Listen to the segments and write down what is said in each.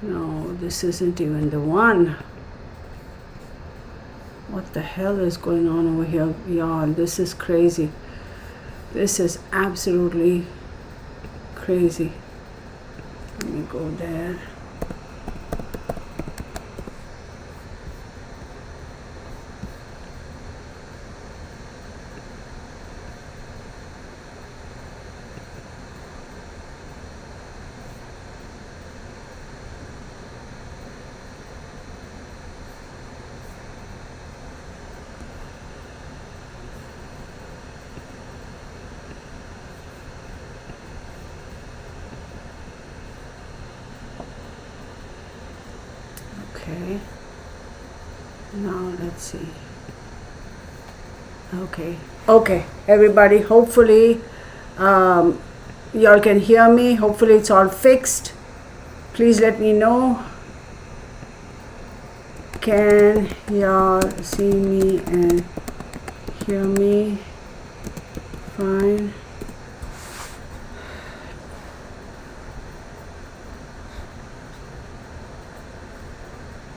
No, this isn't even the one. What the hell is going on over here, y'all? This is crazy. This is absolutely crazy. Let me go there. Okay, now let's see. Okay, everybody, hopefully y'all can hear me. Hopefully it's all fixed. Please let me know. Can y'all see me and hear me? Fine.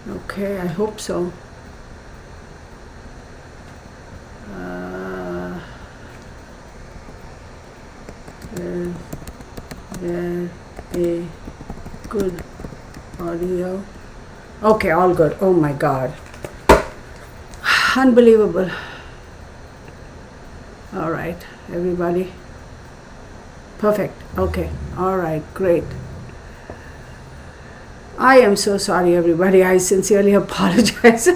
Okay, I hope so. Is there a good audio? Okay, all good. Oh my God. Unbelievable. All right, everybody. Perfect. Okay. All right, great. I am so sorry, everybody. I sincerely apologize.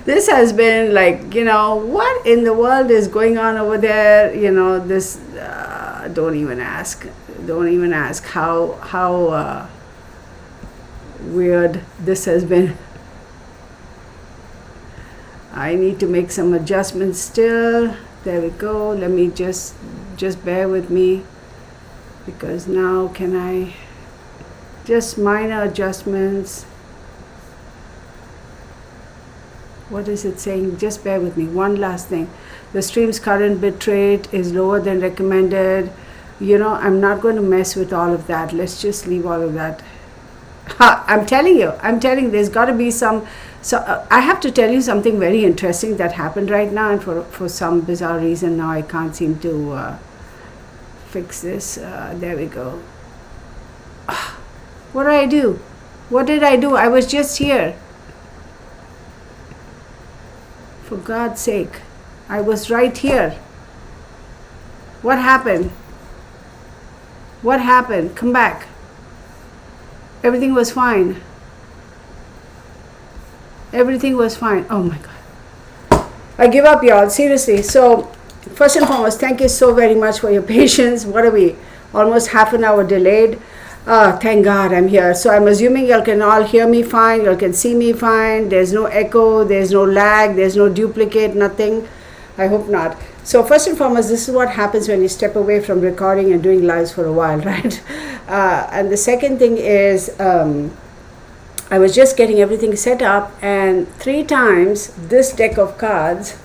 This has been like, what in the world is going on over there? This, don't even ask. Don't even ask how weird this has been. I need to make some adjustments still. There we go. Let me just bear with me, because now can I just minor adjustments. What is it saying? Just bear with me. One last thing. The stream's current bit rate is lower than recommended. I'm not going to mess with all of that. Let's just leave all of that. I'm telling you, there's got to be some. So I have to tell you something very interesting that happened right now, and for some bizarre reason now I can't seem to fix this. There we go. What did I do? What did I do? I was just here. For God's sake, I was right here. What happened? What happened? Come back. Everything was fine. Everything was fine. Oh my God. I give up, y'all. Seriously. So, first and foremost, thank you so very much for your patience. What are we? Almost half an hour delayed. Thank God I'm here. So I'm assuming y'all can all hear me fine. Y'all can see me fine. There's no echo. There's no lag. There's no duplicate. Nothing. I hope not. So first and foremost, this is what happens when you step away from recording and doing lives for a while, right? And the second thing is, I was just getting everything set up, and 3 times this deck of cards,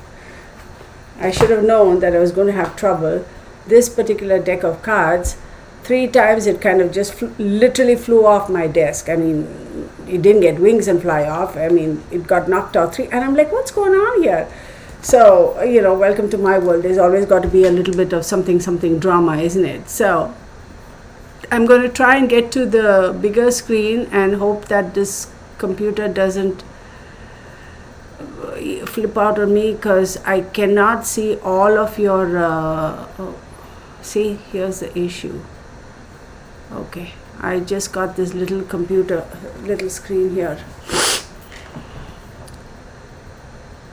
I should have known that I was going to have trouble. This particular deck of cards, 3 times it kind of just literally flew off my desk. I mean, it didn't get wings and fly off. I mean, it got knocked out 3. And I'm like, what's going on here? So, welcome to my world. There's always got to be a little bit of something drama, isn't it? So, I'm going to try and get to the bigger screen and hope that this computer doesn't flip out on me, because I cannot see all of your... see, here's the issue. Okay, I just got this little screen here.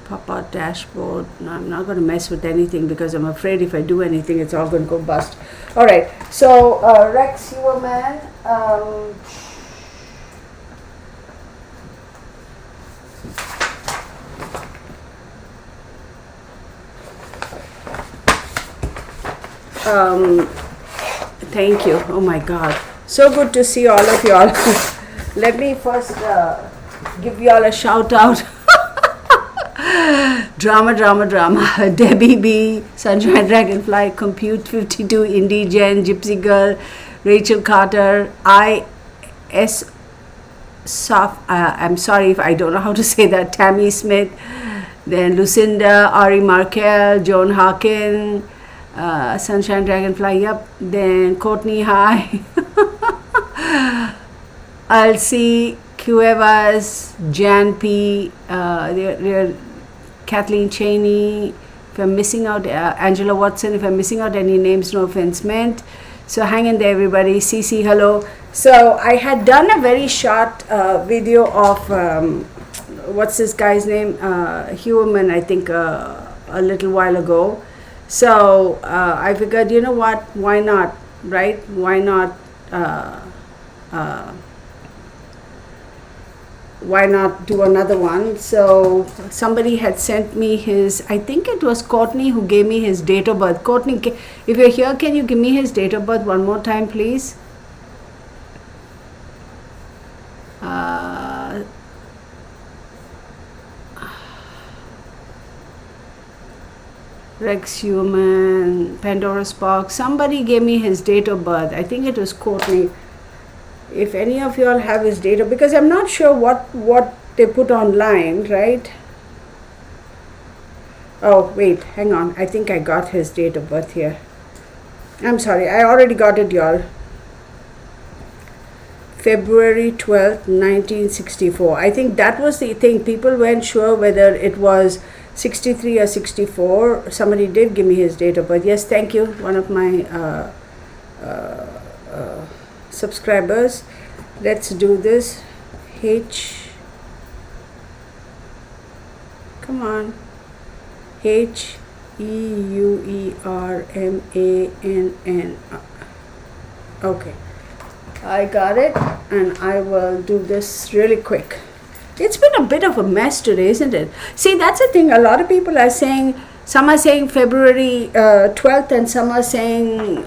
Pop-out dashboard. No, I'm not going to mess with anything, because I'm afraid if I do anything, it's all going to go bust. All right, so Rex Heuermann. Thank you. Oh my God. So good to see all of y'all. Let me first give y'all a shout out. Drama. Debbie B, Sunshine Dragonfly, Compute 52, Indie Jen, Gypsy Girl, Rachel Carter, I.S. I'm sorry if I don't know how to say that, Tammy Smith, then Lucinda, Ari Markel, Joan Harkin, Sunshine Dragonfly, yep, then Courtney High, Alcy, Cuevas, Jan P, Kathleen Cheney, if I'm missing out, Angela Watson, if I'm missing out any names, no offense meant. So hang in there, everybody. CC, hello. So I had done a very short video of, what's this guy's name? Heuermann, I think, a little while ago. So I figured, you know what, why not, right? Why not do another one? So somebody had sent me his, I think it was Courtney who gave me his date of birth. Courtney, if you're here, can you give me his date of birth one more time, please? Rex Heuermann, Pandora's Box. Somebody gave me his date of birth. I think it was Courtney. If any of you all have his date of, because I'm not sure what they put online, right? Oh, wait, hang on. I think I got his date of birth here. I'm sorry, I already got it, y'all. February 12th, 1964. I think that was the thing. People weren't sure whether it was 63 or 64. Somebody did give me his date of birth. Yes, thank you. One of my subscribers. Let's do this. Come on. Heuermann. Okay. I got it, and I will do this really quick. It's been a bit of a mess today, isn't it? See, that's the thing. A lot of people are saying, some are saying February 12th and some are saying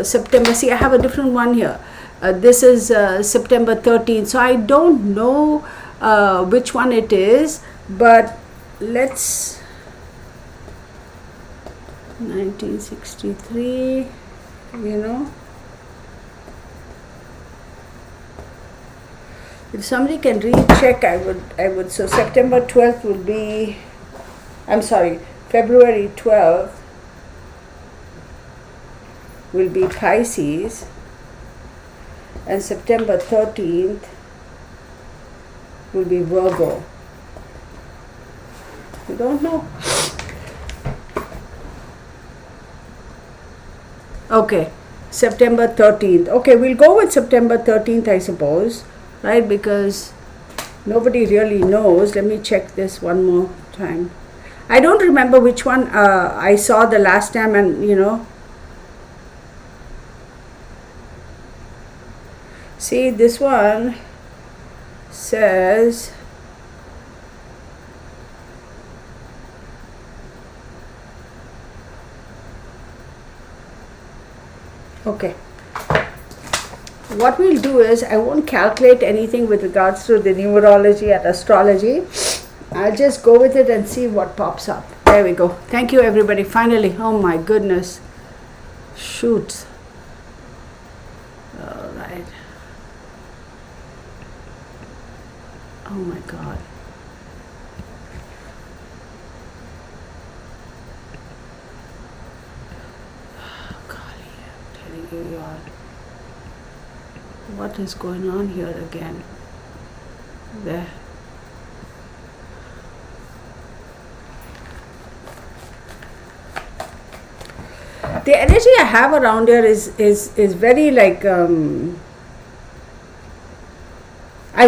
September. See, I have a different one here. This is September 13th. So I don't know which one it is, but let's, 1963, you know. If somebody can recheck, I would. So September 12th will be, I'm sorry, February 12th will be Pisces, and September 13th will be Virgo. You don't know? Okay, September 13th. Okay, we'll go with September 13th, I suppose. Right, because nobody really knows. Let me check this one more time. I don't remember which one I saw the last time, and you know. See, this one says okay. What we'll do is, I won't calculate anything with regards to the numerology and astrology. I'll just go with it and see what pops up. There we go. Thank you, everybody. Finally. Oh my goodness. Shoot. All right. Oh my God. Oh, golly, I'm telling you all. What is going on here again? There. The energy I have around here is very like, I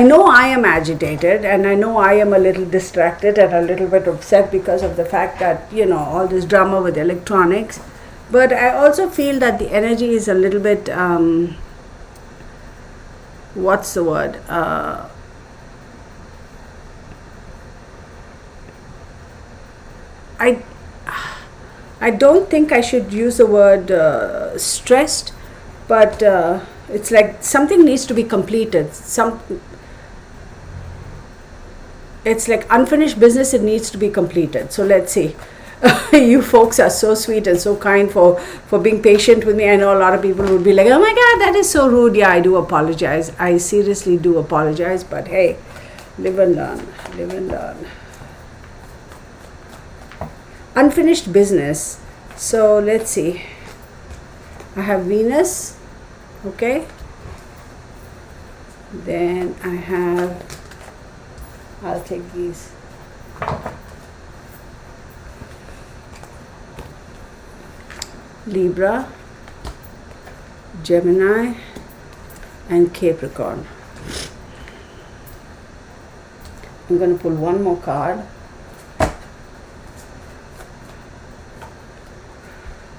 know I am agitated, and I know I am a little distracted and a little bit upset because of the fact that, you know, all this drama with electronics. But I also feel that the energy is a little bit, what's the word? I don't think I should use the word stressed, but it's like something needs to be completed. It's like unfinished business, it needs to be completed. So let's see. You folks are so sweet and so kind for being patient with me. I know a lot of people would be like, oh my God, that is so rude. Yeah, I do apologize. I seriously do apologize. But hey, live and learn. Live and learn. Unfinished business. So let's see. I have Venus. Okay. Then I have, I'll take these. Libra, Gemini, and Capricorn. I'm going to pull one more card.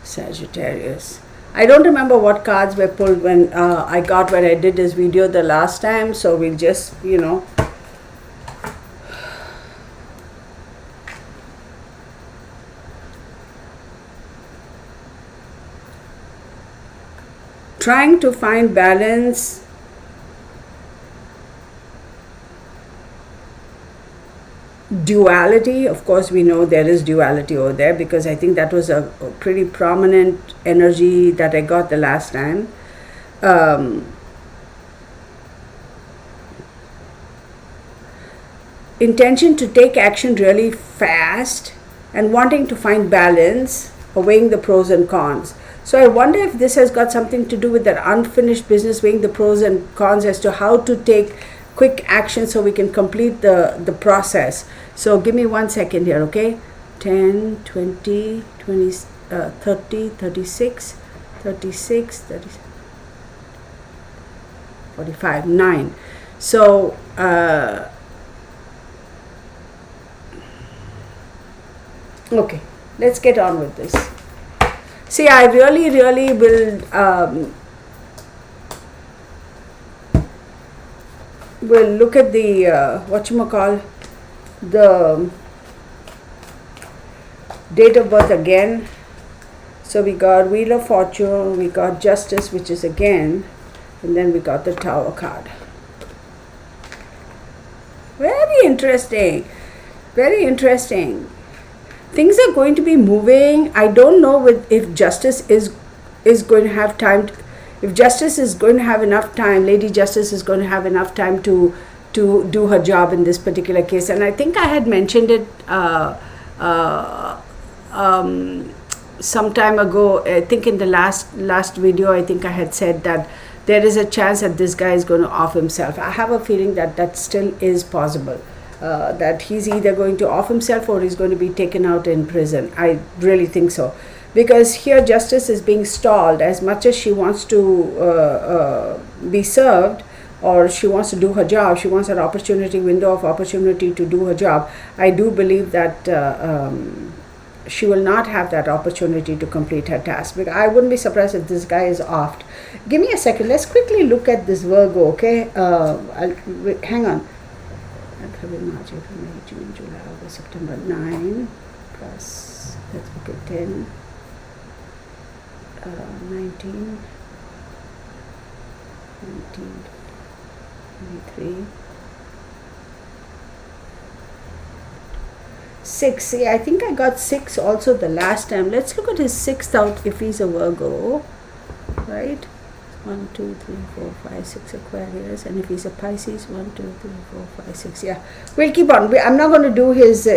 Sagittarius. I don't remember what cards were pulled when I did this video the last time, so we'll just, trying to find balance. Duality, of course, we know there is duality over there, because I think that was a pretty prominent energy that I got the last time. Intention to take action really fast and wanting to find balance, weighing the pros and cons. So I wonder if this has got something to do with that unfinished business, weighing the pros and cons as to how to take quick action so we can complete the process. So give me 1 second here, okay? 10, 20, 20, 30, 36, 36, 30, 45, 9. So, okay, let's get on with this. See, I really will look at the the date of birth again. So we got Wheel of Fortune, we got Justice, which is again, and then we got the Tower card. Very interesting. Very interesting. Things are going to be moving. I don't know if Justice is going to have time. If Justice is going to have enough time, Lady Justice is going to have enough time to do her job in this particular case. And I think I had mentioned it some time ago. I think in the last video, I think I had said that there is a chance that this guy is going to off himself. I have a feeling that still is possible. That he's either going to off himself or he's going to be taken out in prison. I really think so. Because here Justice is being stalled. As much as she wants to be served, or she wants to do her job, she wants an window of opportunity to do her job. I do believe that she will not have that opportunity to complete her task. Because I wouldn't be surprised if this guy is offed. Give me a second. Let's quickly look at this Virgo, okay? Hang on. February, March, April, May, June, July, August, September. 9 plus, let's look at 10, 19, 23, 6. See, I think I got 6 also the last time. Let's look at his 6th out if he's a Virgo, right? 1, 2, 3, 4, 5, 6 Aquarius, and if he's a Pisces, 1, 2, 3, 4, 5, 6. Yeah, we'll keep on. I'm not going to do his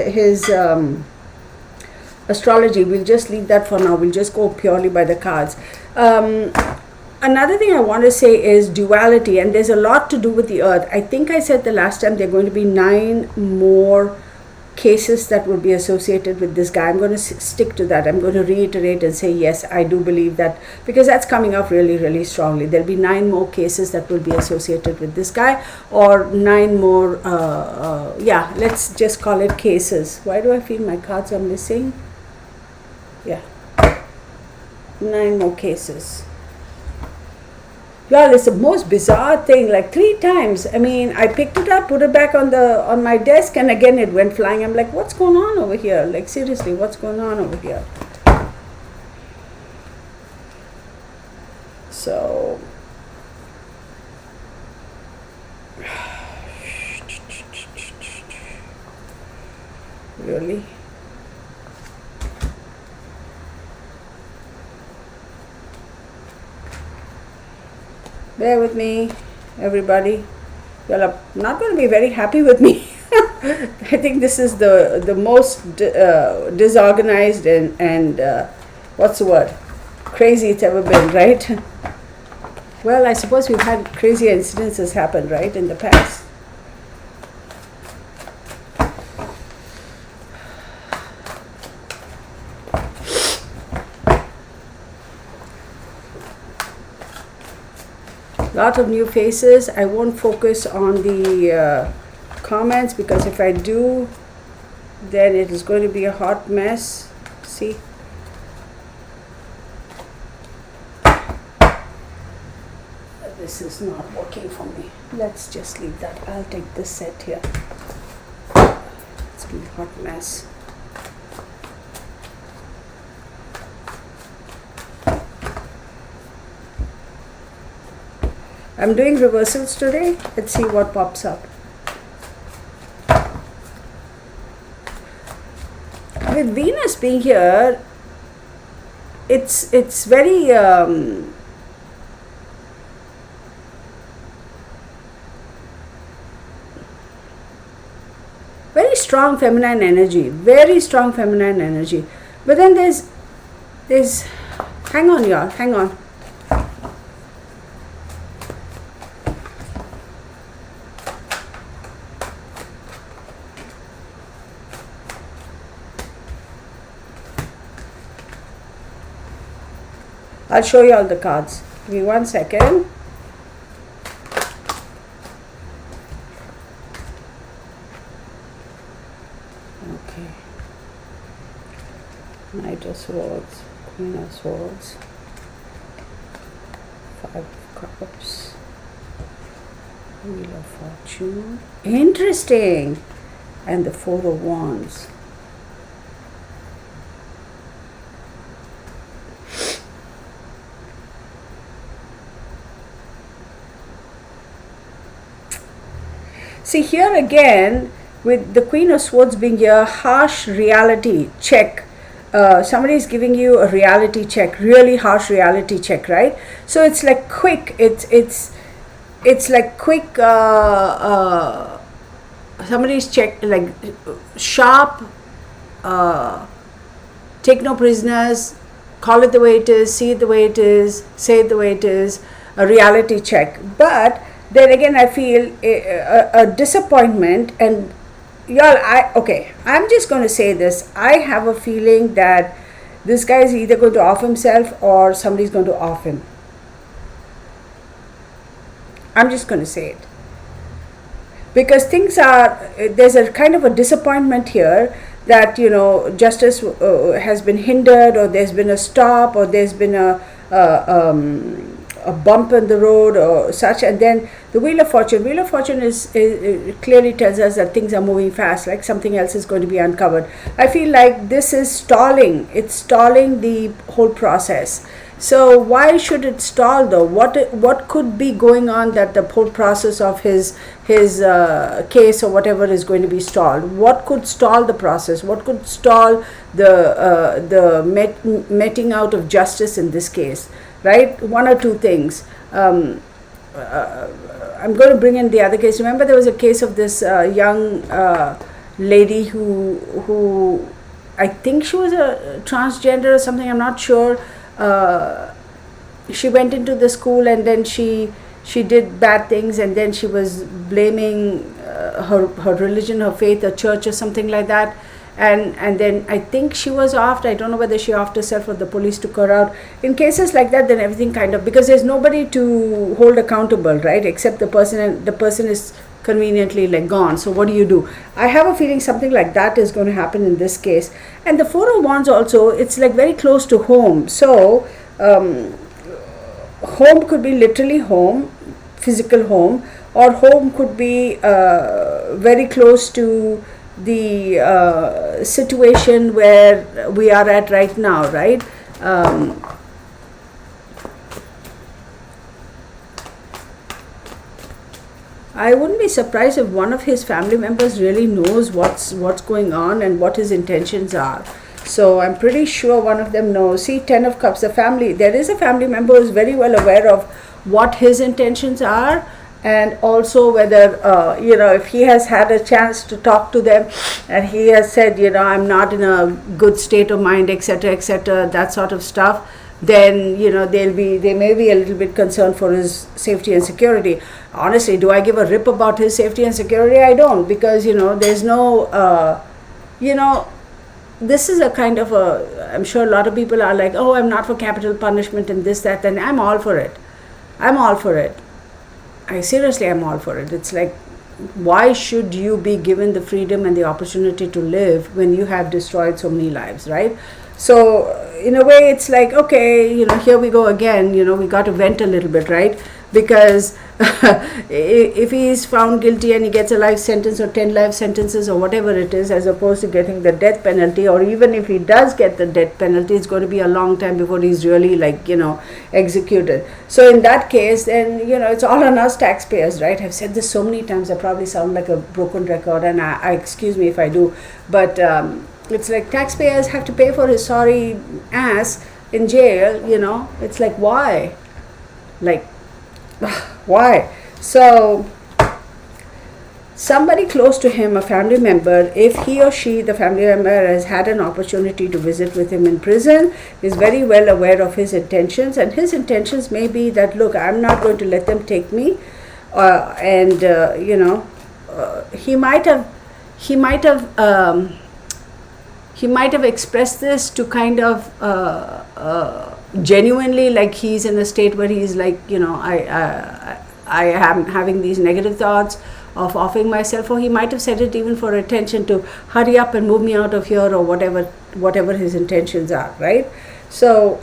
astrology. We'll just leave that for now. We'll just go purely by the cards. Another thing I want to say is duality, and there's a lot to do with the Earth. I think I said the last time there are going to be 9 more cases that will be associated with this guy. I'm going to stick to that. I'm going to reiterate and say yes, I do believe that, because that's coming up really, really strongly. There'll be 9 more cases that will be associated with this guy, or 9 more, yeah, let's just call it cases. Why do I feel my cards are missing? Yeah, 9 more cases. Y'all, it's the most bizarre thing, like 3 times. I mean, I picked it up, put it back on my desk, and again it went flying. I'm like, what's going on over here? Like, seriously, what's going on over here? So, really? Bear with me, everybody. You are not going to be very happy with me. I think this is the most disorganized and what's the word? Crazy it's ever been, right? Well, I suppose we've had crazy incidences happen, right, in the past. Lot of new faces. I won't focus on the comments, because if I do, then it is going to be a hot mess. See? This is not working for me. Let's just leave that. I'll take this set here. It's going to be a hot mess. I'm doing reversals today. Let's see what pops up. With Venus being here, it's very very strong feminine energy, very strong feminine energy. But then there's hang on, y'all, hang on. I'll show you all the cards. Give me 1 second. Okay. Knight of Swords, Queen of Swords, 5 of Cups, Wheel of Fortune. Interesting. And the 4 of Wands. See, here again, with the Queen of Swords being here, harsh reality check. Somebody is giving you a reality check, really harsh reality check, right? So it's like quick. It's like quick. Somebody's check, like sharp. Take no prisoners. Call it the way it is. See it the way it is. Say it the way it is. A reality check, but then again I feel a disappointment. And y'all, I'm just going to say this. I have a feeling that this guy is either going to off himself or somebody's going to off him. I'm just going to say it, because there's a kind of a disappointment here that, you know, justice has been hindered, or there's been a stop, or there's been a bump in the road or such. And then the Wheel of Fortune is clearly tells us that things are moving fast, like something else is going to be uncovered. I feel like this is stalling. It's stalling the whole process. So why should it stall though? What could be going on that the whole process of his case or whatever is going to be stalled? What could stall the process? What could stall the meting out of justice in this case? Right? One or two things. I'm going to bring in the other case. Remember, there was a case of this young lady who I think she was a transgender or something. I'm not sure. She went into the school and then she did bad things, and then she was blaming her religion, her faith, her church or something like that. And then I think she was offed. I don't know whether she offed herself or the police took her out. In cases like that, then everything kind of, because there's nobody to hold accountable, right, except the person, and the person is conveniently like gone. So what do? I have a feeling something like that is going to happen in this case. And the 4 of Wands also, it's like very close to home. So home could be literally home, physical home, or home could be very close to the situation where we are at right now, right? I wouldn't be surprised if one of his family members really knows what's going on and what his intentions are. So I'm pretty sure one of them knows. See, 10 of Cups, the family, there is a family member who is very well aware what his intentions are, and also whether if he has had a chance to talk to them and he has said, I'm not in a good state of mind, etc., that sort of stuff, then they may be a little bit concerned for his safety and security. Honestly, do I give a rip about his safety and security? I don't, because there's no this is a kind of I'm sure a lot of people are like, oh, I'm not for capital punishment and this, that, and I'm all for it. I'm all for it. I seriously am all for it. It's like, why should you be given the freedom and the opportunity to live when you have destroyed so many lives, right? So in a way, it's like, okay, here we go again, we got to vent a little bit, right? Because if he is found guilty and he gets a life sentence or 10 life sentences or whatever it is, as opposed to getting the death penalty, or even if he does get the death penalty, it's going to be a long time before he's really executed. So in that case, then, it's all on us taxpayers, right? I've said this so many times, I probably sound like a broken record, and I excuse me if I do, but it's like taxpayers have to pay for his sorry ass in jail, it's like, why? Like, why? So somebody close to him, a family member, if he or she, the family member, has had an opportunity to visit with him in prison, is very well aware of his intentions, and his intentions may be that, look, I'm not going to let them take me, he might have expressed this to kind of genuinely, like he's in a state where he's like, I am having these negative thoughts of offing myself, or he might have said it even for attention to hurry up and move me out of here, or whatever his intentions are, right? So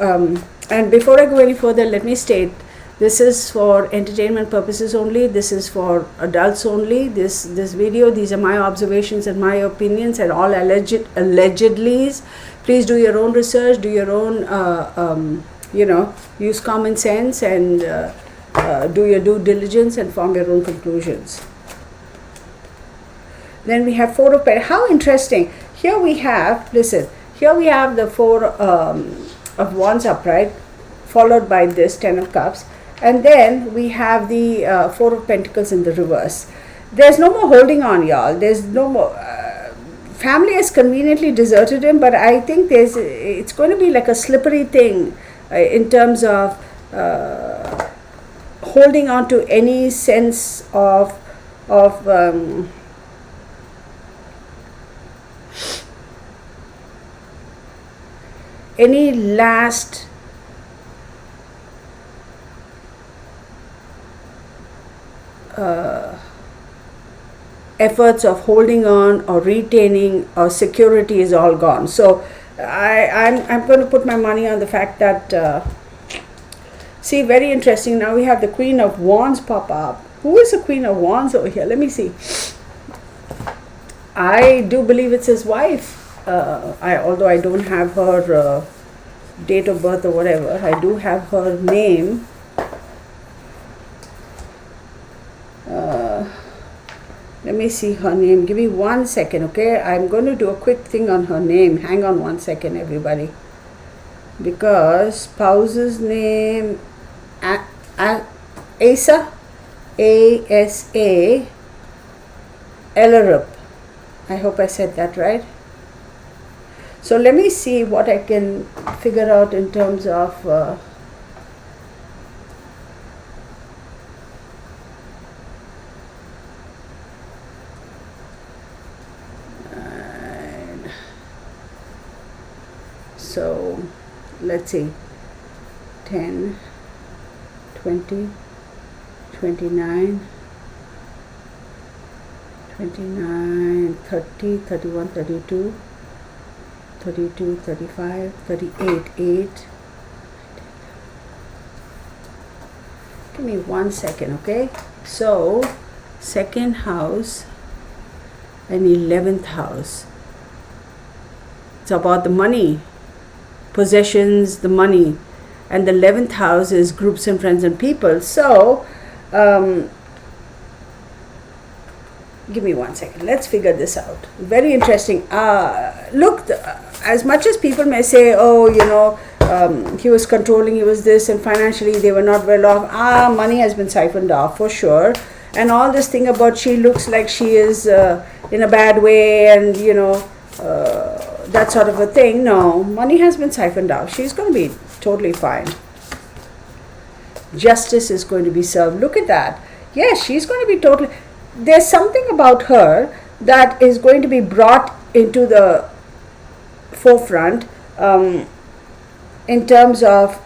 and before I go any further, let me state, this is for entertainment purposes only. This is for adults only. This video, these are my observations and my opinions, and all allegedlys. Please do your own research, do your own, use common sense, and do your due diligence and form your own conclusions. Then we have Four of Pentacles. How interesting. Here we have, listen, here we have the Four of Wands upright, followed by this Ten of Cups. And then we have the Four of Pentacles in the reverse. There's no more holding on, y'all. There's no more. Family has conveniently deserted him, but I think it's going to be like a slippery thing in terms of holding on to any sense of any last efforts of holding on or retaining or security is all gone. So I'm going to put my money on the fact that see, very interesting. Now we have the Queen of Wands pop up. Who is the Queen of Wands over here? Let me see. I do believe it's his wife. Although I don't have her date of birth or whatever, I do have her name. Let me see her name. Give me 1 second, okay? I'm going to do a quick thing on her name. Hang on 1 second, everybody. Because spouse's name, Asa, A-S-A, Ellerup. I hope I said that right. So let me see what I can figure out in terms of so let's see, 10, 20, 29, 29, 30, 31, 32, 32, 35, 38, 8. Give me 1 second, okay? So, second house and 11th house. It's about the money, possessions, the money. And the 11th house is groups and friends and people. So, give me 1 second. Let's figure this out. Very interesting. Look, as much as people may say, oh, he was controlling, he was this, and financially they were not well off. Money has been siphoned off for sure. And all this thing about she looks like she is in a bad way, and that sort of a thing. No, money has been siphoned off. She's going to be totally fine. Justice is going to be served. Look at that. Yes, she's going to be totally. There's something about her that is going to be brought into the forefront in terms of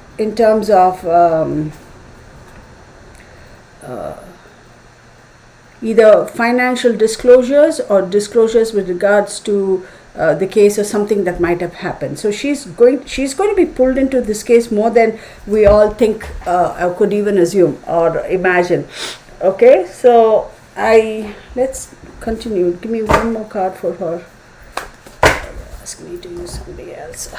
either financial disclosures or disclosures with regards to the case or something that might have happened. So she's going to be pulled into this case more than we all think or could even assume or imagine. Okay, so let's continue. Give me one more card for her. Ask me to use somebody else.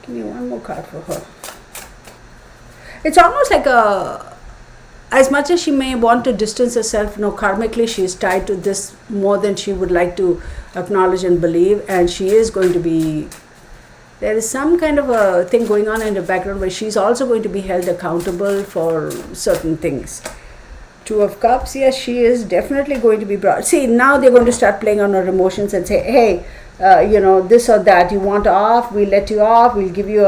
Give me one more card for her. It's almost like as much as she may want to distance herself, karmically she is tied to this more than she would like to acknowledge and believe, and she is going to be, there is some kind of a thing going on in the background where she's also going to be held accountable for certain things. Two of Cups, yes, she is definitely going to be brought. See, now they're going to start playing on her emotions and say, hey, this or that, you want off, we'll let you off, we'll give you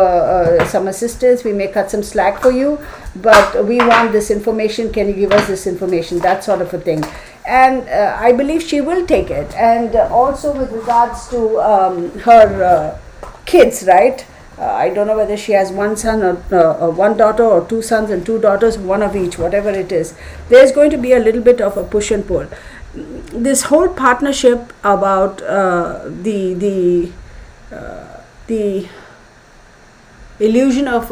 some assistance, we may cut some slack for you, but we want this information, can you give us this information, that sort of a thing. And I believe she will take it. And also with regards to her kids, right? I don't know whether she has one son or one daughter, or two sons and two daughters, one of each, whatever it is. There's going to be a little bit of a push and pull. This whole partnership about the illusion of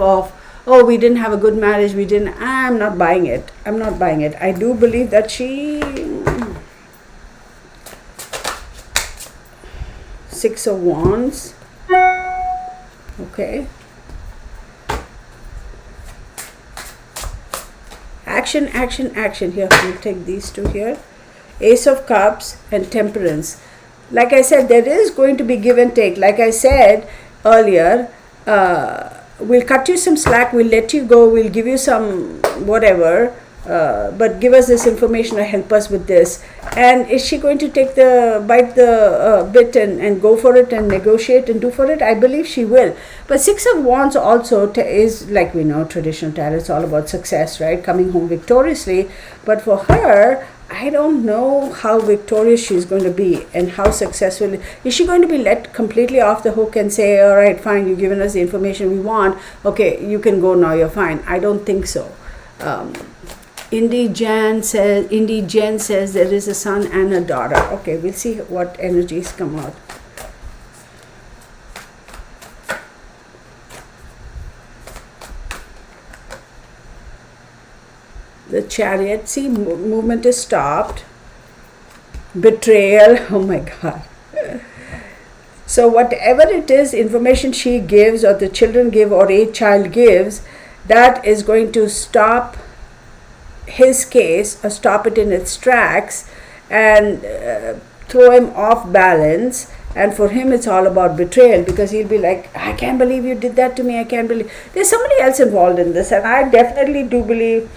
oh, we didn't have a good marriage, I'm not buying it. I do believe that she, Six of Wands. Okay. Action. Here, we'll take these two here. Ace of Cups and Temperance. Like I said, there is going to be give and take. Like I said earlier, we'll cut you some slack, we'll let you go, we'll give you some whatever, but give us this information or help us with this. And is she going to bite the bit and go for it and negotiate and do for it? I believe she will. But Six of Wands also is, like we know, traditional tarot, it's all about success, right? Coming home victoriously. But for her, I don't know how victorious she's going to be and how successful. Is she going to be let completely off the hook and say, all right, fine, you've given us the information we want, okay, you can go now, you're fine? I don't think so. Indy Jen says there is a son and a daughter. Okay, we'll see what energies come out. The Chariot, see, movement is stopped. Betrayal, oh my God. So whatever it is, information she gives or the children give or a child gives, that is going to stop his case or stop it in its tracks and throw him off balance. And for him, it's all about betrayal, because he'll be like, I can't believe you did that to me. I can't believe. There's somebody else involved in this. And I definitely do believe,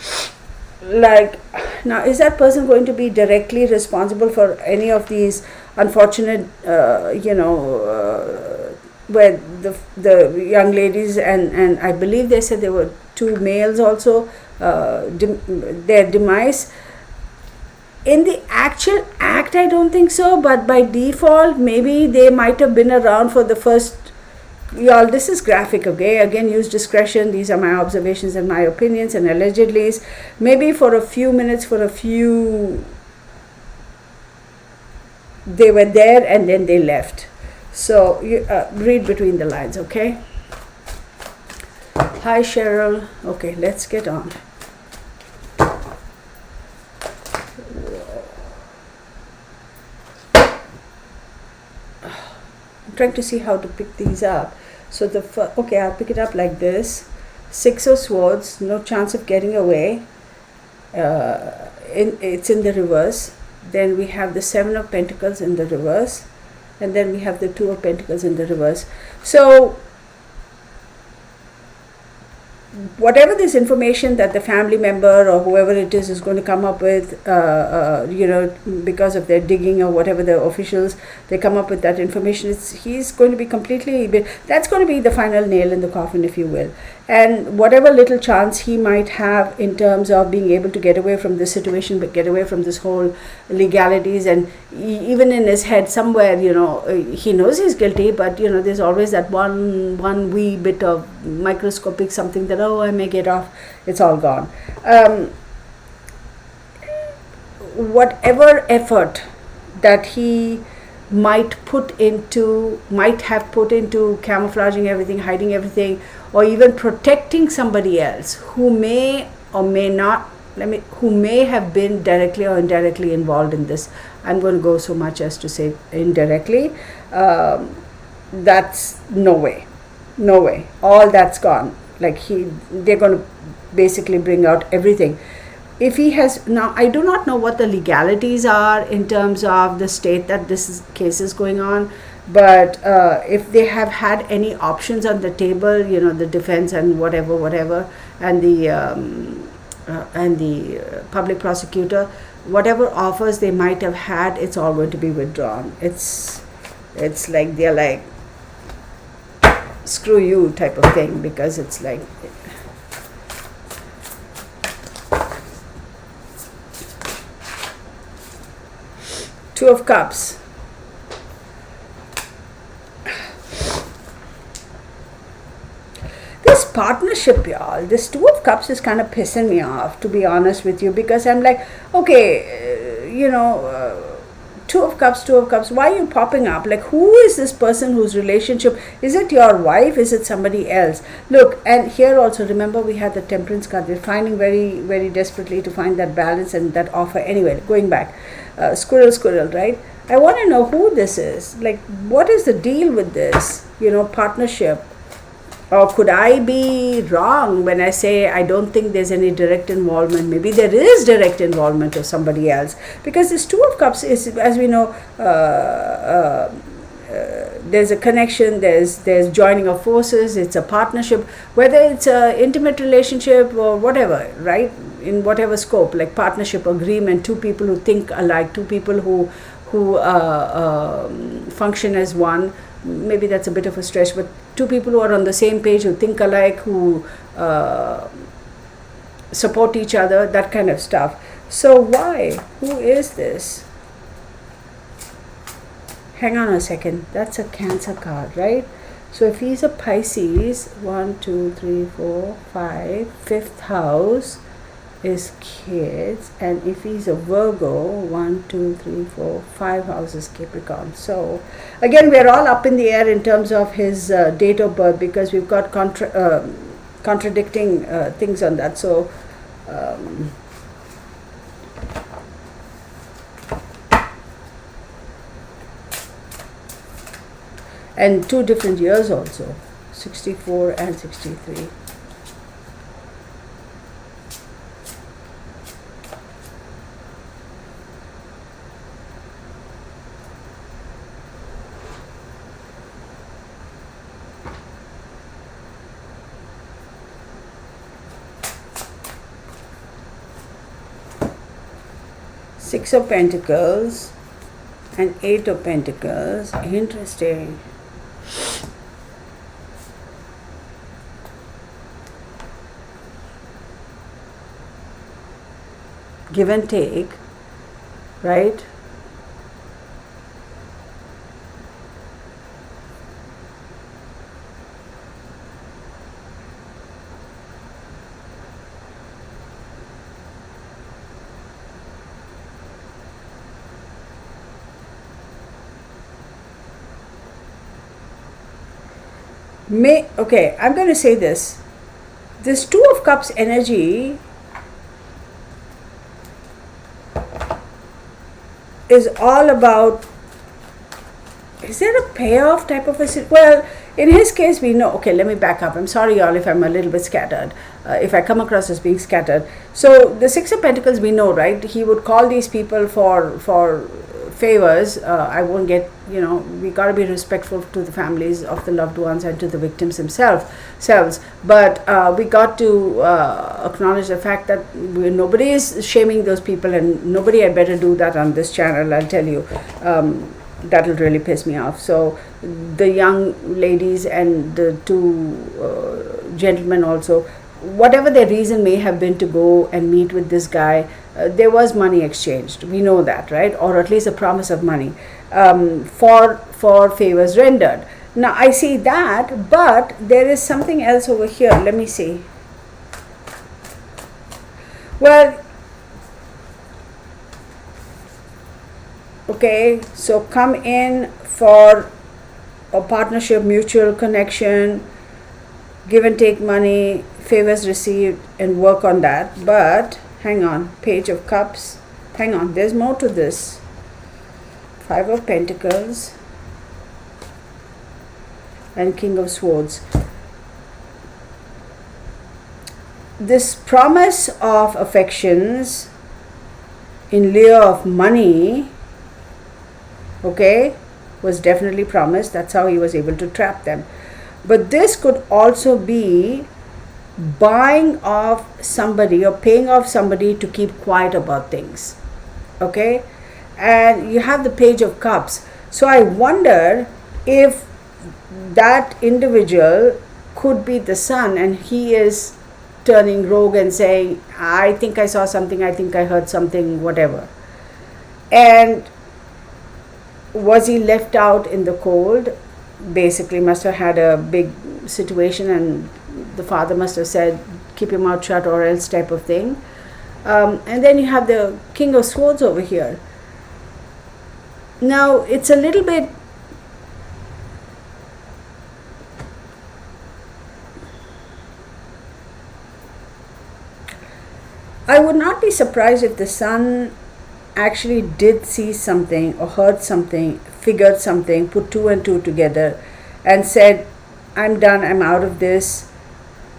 like, now, is that person going to be directly responsible for any of these unfortunate, where the young ladies and I believe they said there were two males also, their demise? In the actual act, I don't think so, but by default, maybe they might have been around for the first. Y'all, this is graphic, okay? Again, use discretion. These are my observations and my opinions and allegedly. Maybe for a few minutes, they were there and then they left. So you read between the lines, okay? Hi, Cheryl. Okay, let's get on. I'm trying to see how to pick these up. So okay, I'll pick it up like this. Six of Swords, no chance of getting away. It's in the reverse. Then we have the Seven of Pentacles in the reverse, and then we have the Two of Pentacles in the reverse. So whatever this information that the family member or whoever it is going to come up with, because of their digging or whatever the officials, they come up with that information, he's going to be completely, that's going to be the final nail in the coffin, if you will. And whatever little chance he might have in terms of being able to get away from this situation, but get away from this whole legalities, and even in his head somewhere, he knows he's guilty, but there's always that one wee bit of microscopic something that, oh, I may get off. It's all gone. Whatever effort that he might have put into camouflaging everything, hiding everything, or even protecting somebody else who may or may not, who may have been directly or indirectly involved in this. I'm going to go so much as to say indirectly. That's no way. All that's gone. They're going to basically bring out everything. If he has, now I do not know what the legalities are in terms of the state that case is going on, but if they have had any options on the table, the defense and whatever, and the public prosecutor, whatever offers they might have had, it's all going to be withdrawn. It's like they're like, screw you type of thing, because it's like, Two of Cups. This partnership, y'all, this Two of Cups is kind of pissing me off, to be honest with you, because I'm like, okay, Two of Cups, why are you popping up? Like, who is this person whose relationship? Is it your wife? Is it somebody else? Look, and here also, remember we had the Temperance card. We're finding very, very desperately to find that balance and that offer. Anyway, going back, squirrel, right? I want to know who this is. Like, what is the deal with this, partnership? Or could I be wrong when I say I don't think there's any direct involvement? Maybe there is direct involvement of somebody else. Because this Two of Cups is, as we know, there's a connection, there's joining of forces, it's a partnership, whether it's an intimate relationship or whatever, right? In whatever scope, like partnership, agreement, two people who think alike, two people who function as one. Maybe that's a bit of a stretch, but two people who are on the same page, who think alike, who support each other, that kind of stuff. So why? Who is this? Hang on a second. That's a Cancer card, right? So if he's a Pisces, 1, 2, 3, 4, 5, fifth house is kids, and if he's a Virgo, 1, 2, 3, 4, 5 houses Capricorn. So again, we're all up in the air in terms of his date of birth, because we've got contradicting things on that. So and 2 different years also, 64 and 63. Six of Pentacles and Eight of Pentacles. Interesting. Give and take, right? Okay, I'm going to say this. This Two of Cups energy is all about, is there a payoff type of a, well, In his case, we know, okay, let me back up. I'm sorry, y'all, if I'm a little bit scattered, if I come across as being scattered. So the Six of Pentacles, we know, right? He would call these people for favors. I won't get, we got to be respectful to the families of the loved ones and to the victims themselves. But we got to acknowledge the fact that nobody is shaming those people, and nobody had better do that on this channel, I'll tell you. That'll really piss me off. So the young ladies and the two gentlemen also, whatever their reason may have been to go and meet with this guy, there was money exchanged. We know that, right? Or at least a promise of money for favors rendered. Now I see that, but there is something else over here. Let me see. Well, okay, so come in for a partnership, mutual connection, give and take money, favors received, and work on that. But hang on, Page of Cups, hang on, there's more to this. Five of Pentacles and King of Swords. This promise of affections in lieu of money, okay, was definitely promised. That's how he was able to trap them. But this could also be buying off somebody or paying off somebody to keep quiet about things, okay? And you have the Page of Cups. So I wonder if that individual could be the son, and he is turning rogue and saying, I think I saw something, I think I heard something, whatever. And was he left out in the cold? Basically must have had a big situation, and the father must have said, keep your mouth shut or else, type of thing. And then you have the King of Swords over here. Now it's a little bit, I would not be surprised if the son actually did see something or heard something, figured something, put two and two together and said, I'm done, I'm out of this.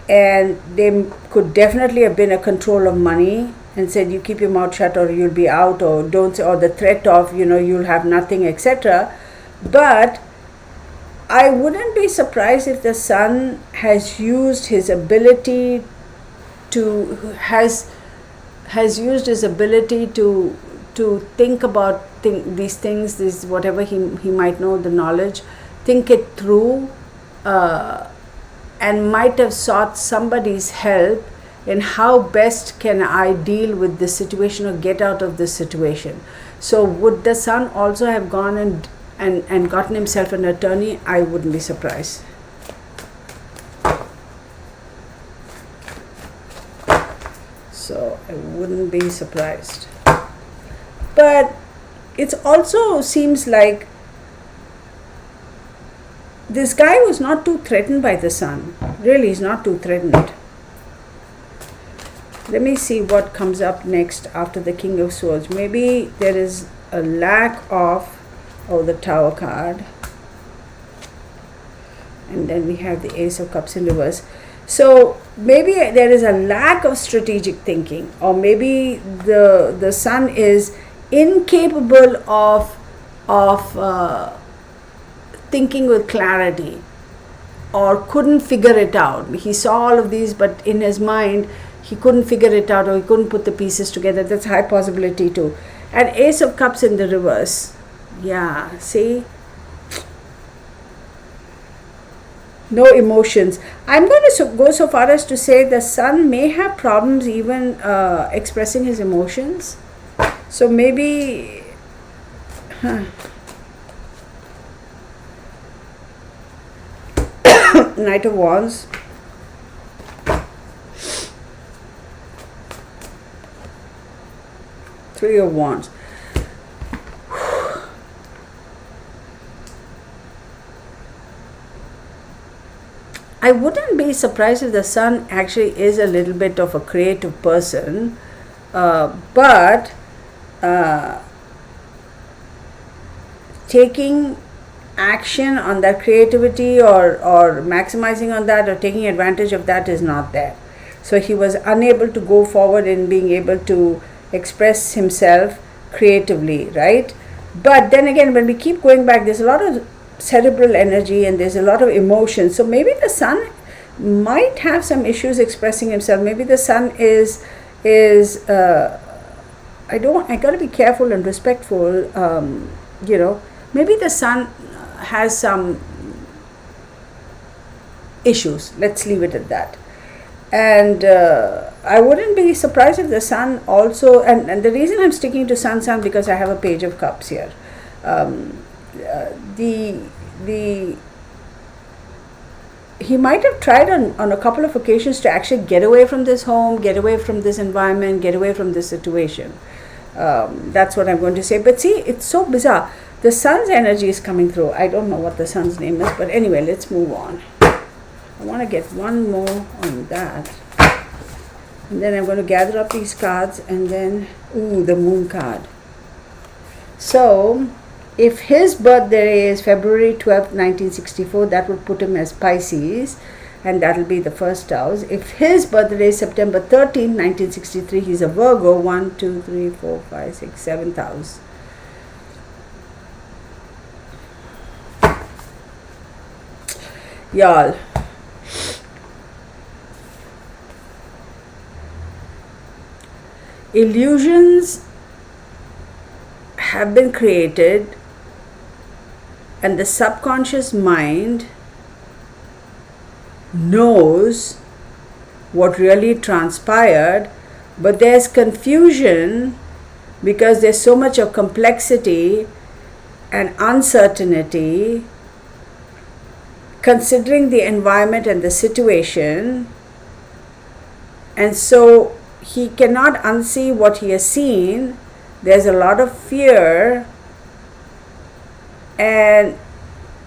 And they could definitely have been a control of money and said, you keep your mouth shut or you'll be out, or don't say, or the threat of, you'll have nothing, etc. But I wouldn't be surprised if the son has used his ability to, has used his ability to think about these things, this whatever he might know, the knowledge, think it through, and might have sought somebody's help in how best can I deal with this situation or get out of this situation. So would the son also have gone and gotten himself an attorney? I wouldn't be surprised. So I wouldn't be surprised. But it also seems like this guy was not too threatened by the son. Really, he's not too threatened. Let me see what comes up next after the King of Swords. Maybe there is a lack of, the Tower card. And then we have the Ace of Cups in reverse. So maybe there is a lack of strategic thinking, or maybe the son is incapable of thinking with clarity, or couldn't figure it out. He saw all of these, but in his mind he couldn't figure it out, or he couldn't put the pieces together. That's a high possibility too. And Ace of Cups in the reverse. Yeah, see? No emotions. I'm going to go so far as to say the son may have problems even expressing his emotions. So maybe, Knight of Wands. Three of Wands. I wouldn't be surprised if the son actually is a little bit of a creative person, but taking action on that creativity or maximizing on that or taking advantage of that is not there. So he was unable to go forward in being able to express himself creatively, right? But then again, when we keep going back, there's a lot of cerebral energy and there's a lot of emotion. So maybe the sun might have some issues expressing himself. Maybe the sun is I gotta be careful and respectful. Maybe the sun has some issues. Let's leave it at that. And I wouldn't be surprised if the sun also, and the reason I'm sticking to sun because I have a page of cups here. He might have tried on a couple of occasions to actually get away from this home, get away from this environment, get away from this situation. That's what I'm going to say. But see, it's so bizarre. The sun's energy is coming through. I don't know what the sun's name is, but anyway, let's move on. I want to get one more on that. And then I'm going to gather up these cards and then, the moon card. So, if his birthday is February 12th, 1964, that would put him as Pisces, and that will be the first house. If his birthday is September 13th, 1963, he's a Virgo, 1, 2, 3, 4, 5, 6, 7th house. Y'all, illusions have been created and the subconscious mind knows what really transpired, but there's confusion because there's so much of complexity and uncertainty considering the environment and the situation, and so he cannot unsee what he has seen. There's a lot of fear and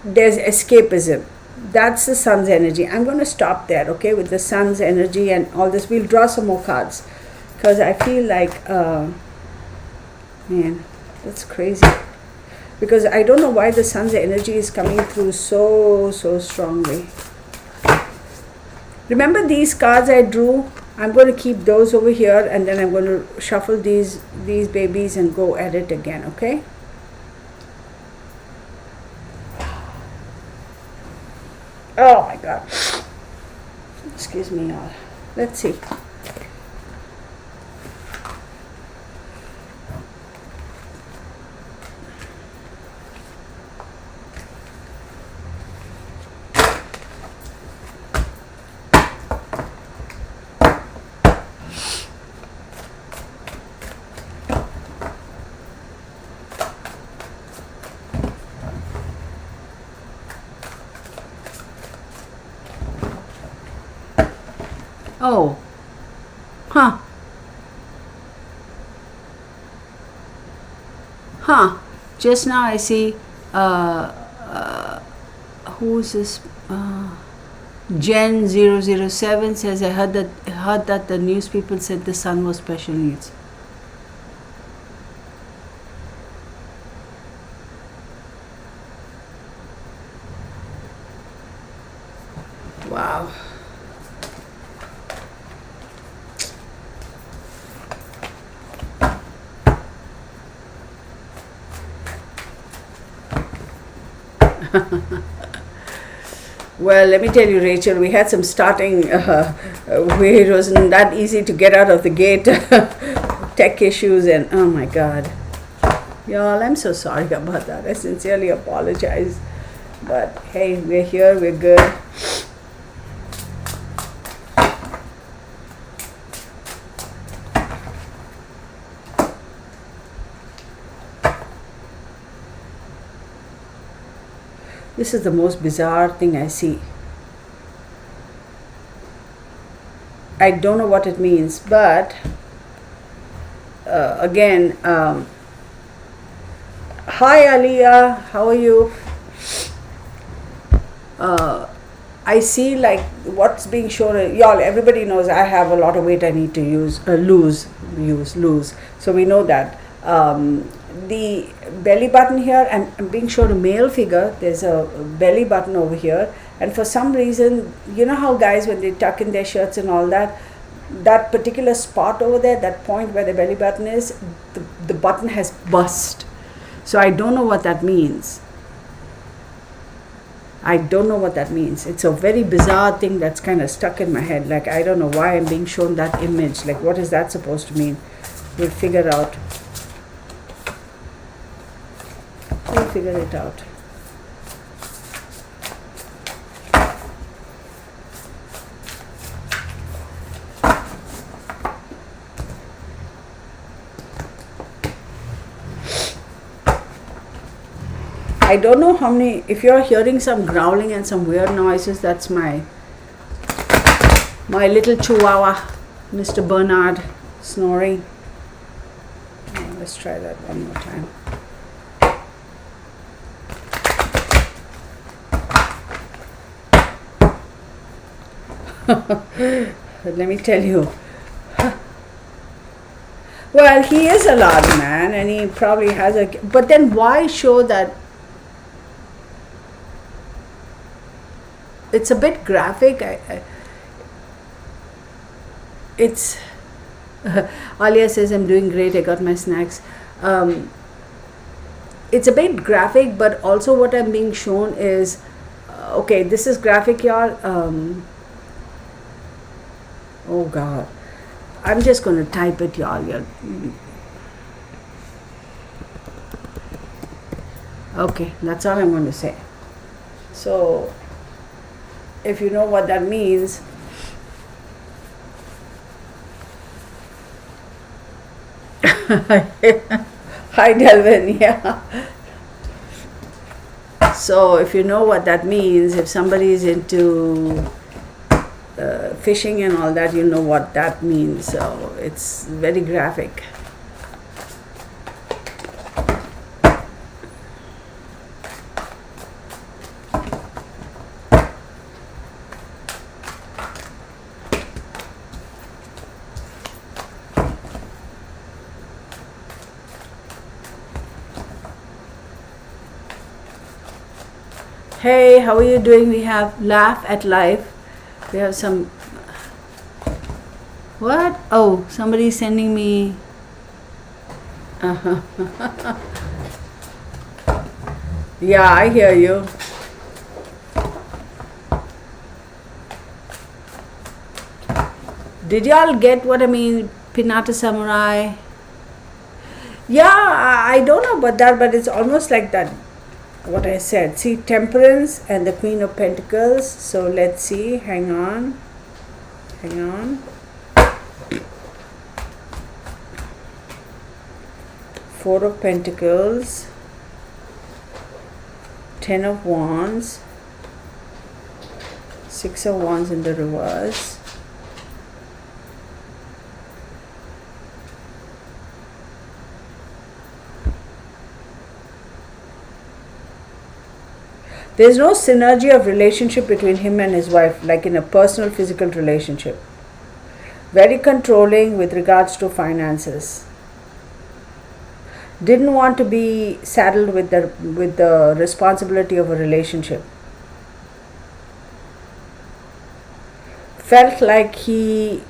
there's escapism. That's the sun's energy. I'm going to stop there, okay, with the sun's energy and all this. We'll draw some more cards because I feel like, man, that's crazy. Because I don't know why the sun's energy is coming through so strongly. Remember these cards I drew? I'm going to keep those over here and then I'm going to shuffle these babies and go at it again, okay? Oh my God. Excuse me, y'all. Let's see. Oh, just now I see, who's this, Jen007 says, I heard that the news people said the son was special needs. Wow. Well, let me tell you, Rachel, we had some starting where it wasn't that easy to get out of the gate, tech issues, and oh my God. Y'all, I'm so sorry about that. I sincerely apologize. But hey, we're here, we're good. This is the most bizarre thing I see. I don't know what it means, but again, hi Aliyah, how are you? I see like what's being shown. Y'all, everybody knows I have a lot of weight I need to lose. So we know that. the belly button here, and I'm being shown a male figure. There's a belly button over here, and for some reason, you know how guys, when they tuck in their shirts and all that, that particular spot over there, that point where the belly button is, the button has burst. So I don't know what that means. I don't know what that means. It's a very bizarre thing that's kind of stuck in my head. Like, I don't know why I'm being shown that image. Like, what is that supposed to mean? We'll figure out. We'll figure it out. I don't know how many, if you're hearing some growling and some weird noises, that's my little chihuahua, Mr. Bernard, snoring. Let's try that one more time. Let me tell you. Well, he is a large man and he probably has a, but then why show that? It's a bit graphic. It's Alia says, I'm doing great, I got my snacks. It's a bit graphic, but also what I'm being shown is, okay, this is graphic, y'all. Oh God, I'm just going to type it, y'all. Okay, that's all I'm going to say. So if you know what that means, hi Delvin, yeah. So if you know what that means, if somebody is into fishing and all that, you know what that means. So it's very graphic. Hey, how are you doing? We have Laugh at Life. We have some, what? Oh, somebody's sending me, yeah, I hear you. Did y'all get what I mean, Pinata Samurai? Yeah, I don't know about that, but it's almost like that. What I said, see, Temperance and the Queen of Pentacles. So let's see, hang on. Four of Pentacles, Ten of Wands, Six of Wands in the reverse. There's no synergy of relationship between him and his wife, like in a personal physical relationship. Very controlling with regards to finances. Didn't want to be saddled with the responsibility of a relationship. Felt like he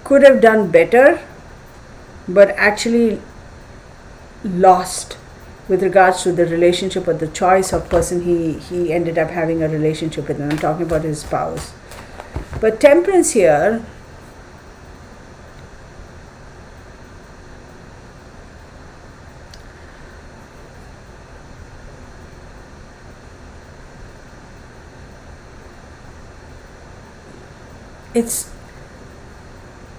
could have done better, but actually lost with regards to the relationship or the choice of person he ended up having a relationship with. And I'm talking about his spouse. But Temperance here, it's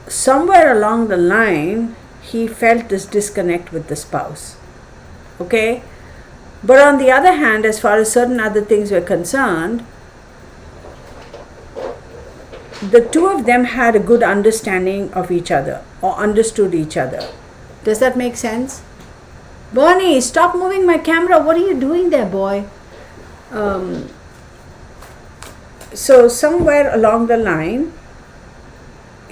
somewhere along the line he felt this disconnect with the spouse. Okay? But on the other hand, as far as certain other things were concerned, the two of them had a good understanding of each other or understood each other. Does that make sense? Bonnie, stop moving my camera. What are you doing there, boy? So somewhere along the line,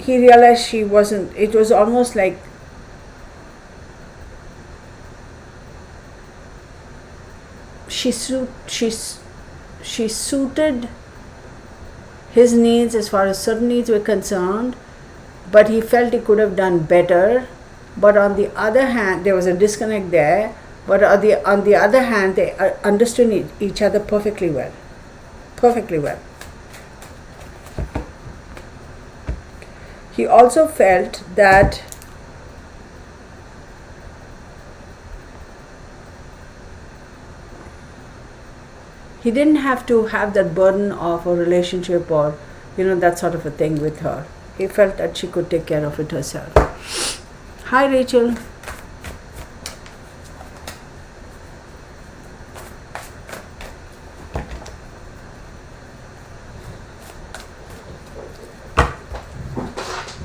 he realized she wasn't, it was almost like she suited his needs as far as certain needs were concerned, but he felt he could have done better. But on the other hand, there was a disconnect there. But on the other hand, they understood each other perfectly well. Perfectly well. He also felt that he didn't have to have that burden of a relationship or, that sort of a thing with her. He felt that she could take care of it herself. Hi, Rachel.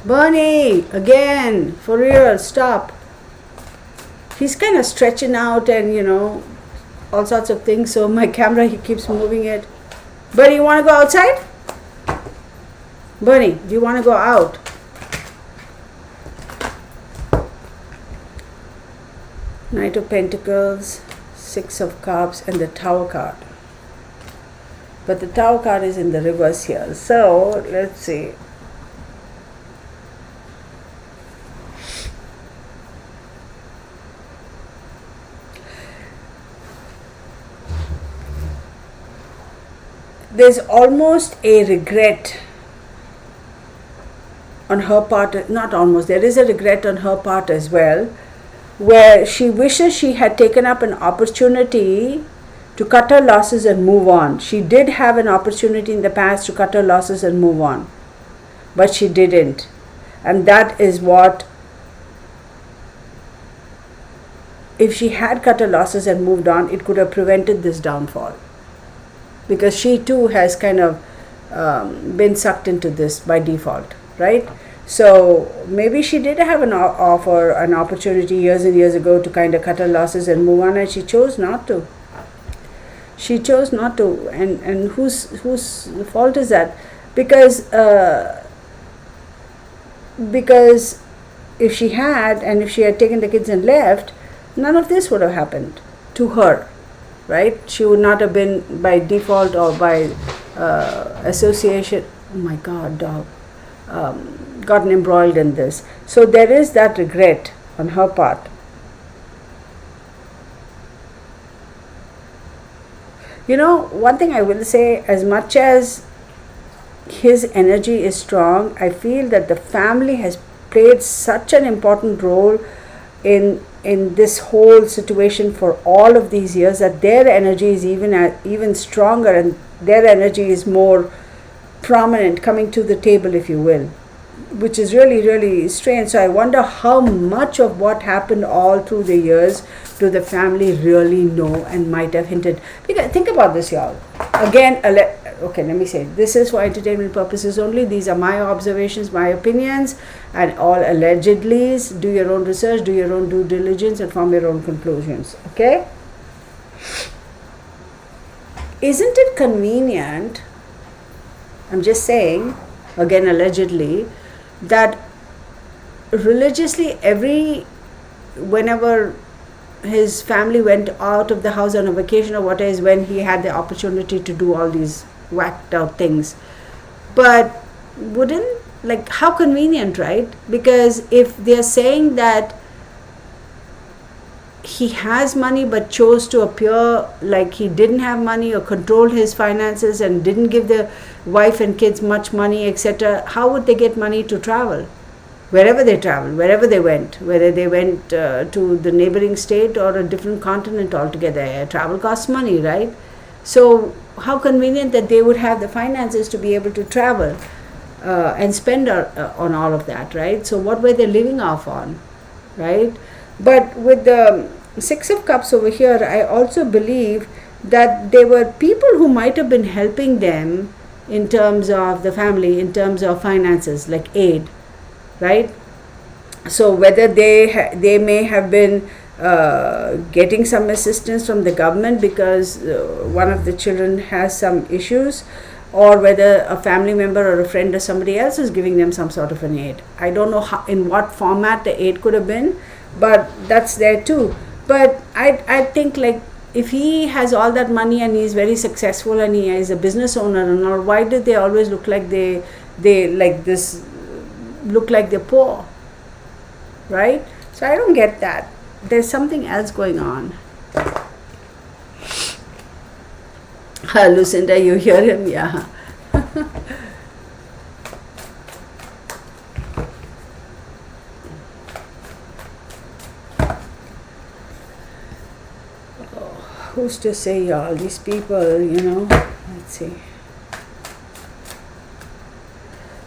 Bernie, again, for real, stop. He's kind of stretching out and, all sorts of things. So my camera, he keeps moving it. Bernie, you want to go outside? Bernie, do you want to go out? Knight of Pentacles, Six of Cups, and the Tower card. But the Tower card is in the reverse here. So let's see. There's almost a regret on her part, not almost, there is a regret on her part as well, where she wishes she had taken up an opportunity to cut her losses and move on. She did have an opportunity in the past to cut her losses and move on, but she didn't. And that is what, if she had cut her losses and moved on, it could have prevented this downfall. Because she too has kind of been sucked into this by default, right? So maybe she did have an opportunity years and years ago to kind of cut her losses and move on, and she chose not to. She chose not to, and whose fault is that? Because if she had, and if she had taken the kids and left, none of this would have happened to her. Right? She would not have been by default or by association, oh my God, dog, gotten embroiled in this. So there is that regret on her part. One thing I will say, as much as his energy is strong, I feel that the family has played such an important role in this whole situation for all of these years, that their energy is even stronger, and their energy is more prominent, coming to the table, if you will, which is really, really strange. So I wonder how much of what happened all through the years do the family really know and might have hinted. Because think about this, y'all. Again, okay, let me say, this is for entertainment purposes only. These are my observations, my opinions, and all allegedly. Do your own research, do your own due diligence, and form your own conclusions. Okay? Isn't it convenient, I'm just saying, again, allegedly, that religiously whenever his family went out of the house on a vacation or whatever, is when he had the opportunity to do all these whacked out things. But how convenient, right? Because if they're saying that he has money but chose to appear like he didn't have money, or control his finances and didn't give the wife and kids much money, etc., how would they get money to travel? Wherever they traveled, wherever they went, whether they went to the neighboring state or a different continent altogether, travel costs money, right? So how convenient that they would have the finances to be able to travel and spend on all of that, right? So what were they living off on, right? But with the Six of Cups over here, I also believe that there were people who might have been helping them in terms of the family, in terms of finances, like aid, right? So whether they may have been getting some assistance from the government because one of the children has some issues, or whether a family member or a friend or somebody else is giving them some sort of an aid. I don't know how, in what format the aid could have been, but that's there too. But I think, like, if he has all that money and he's very successful and he is a business owner and all, why do they always look like they like this, look like they're poor, right? So I don't get that. There's something else going on. Lucinda, you hear him? Yeah. Who's to say, y'all? These people, let's see.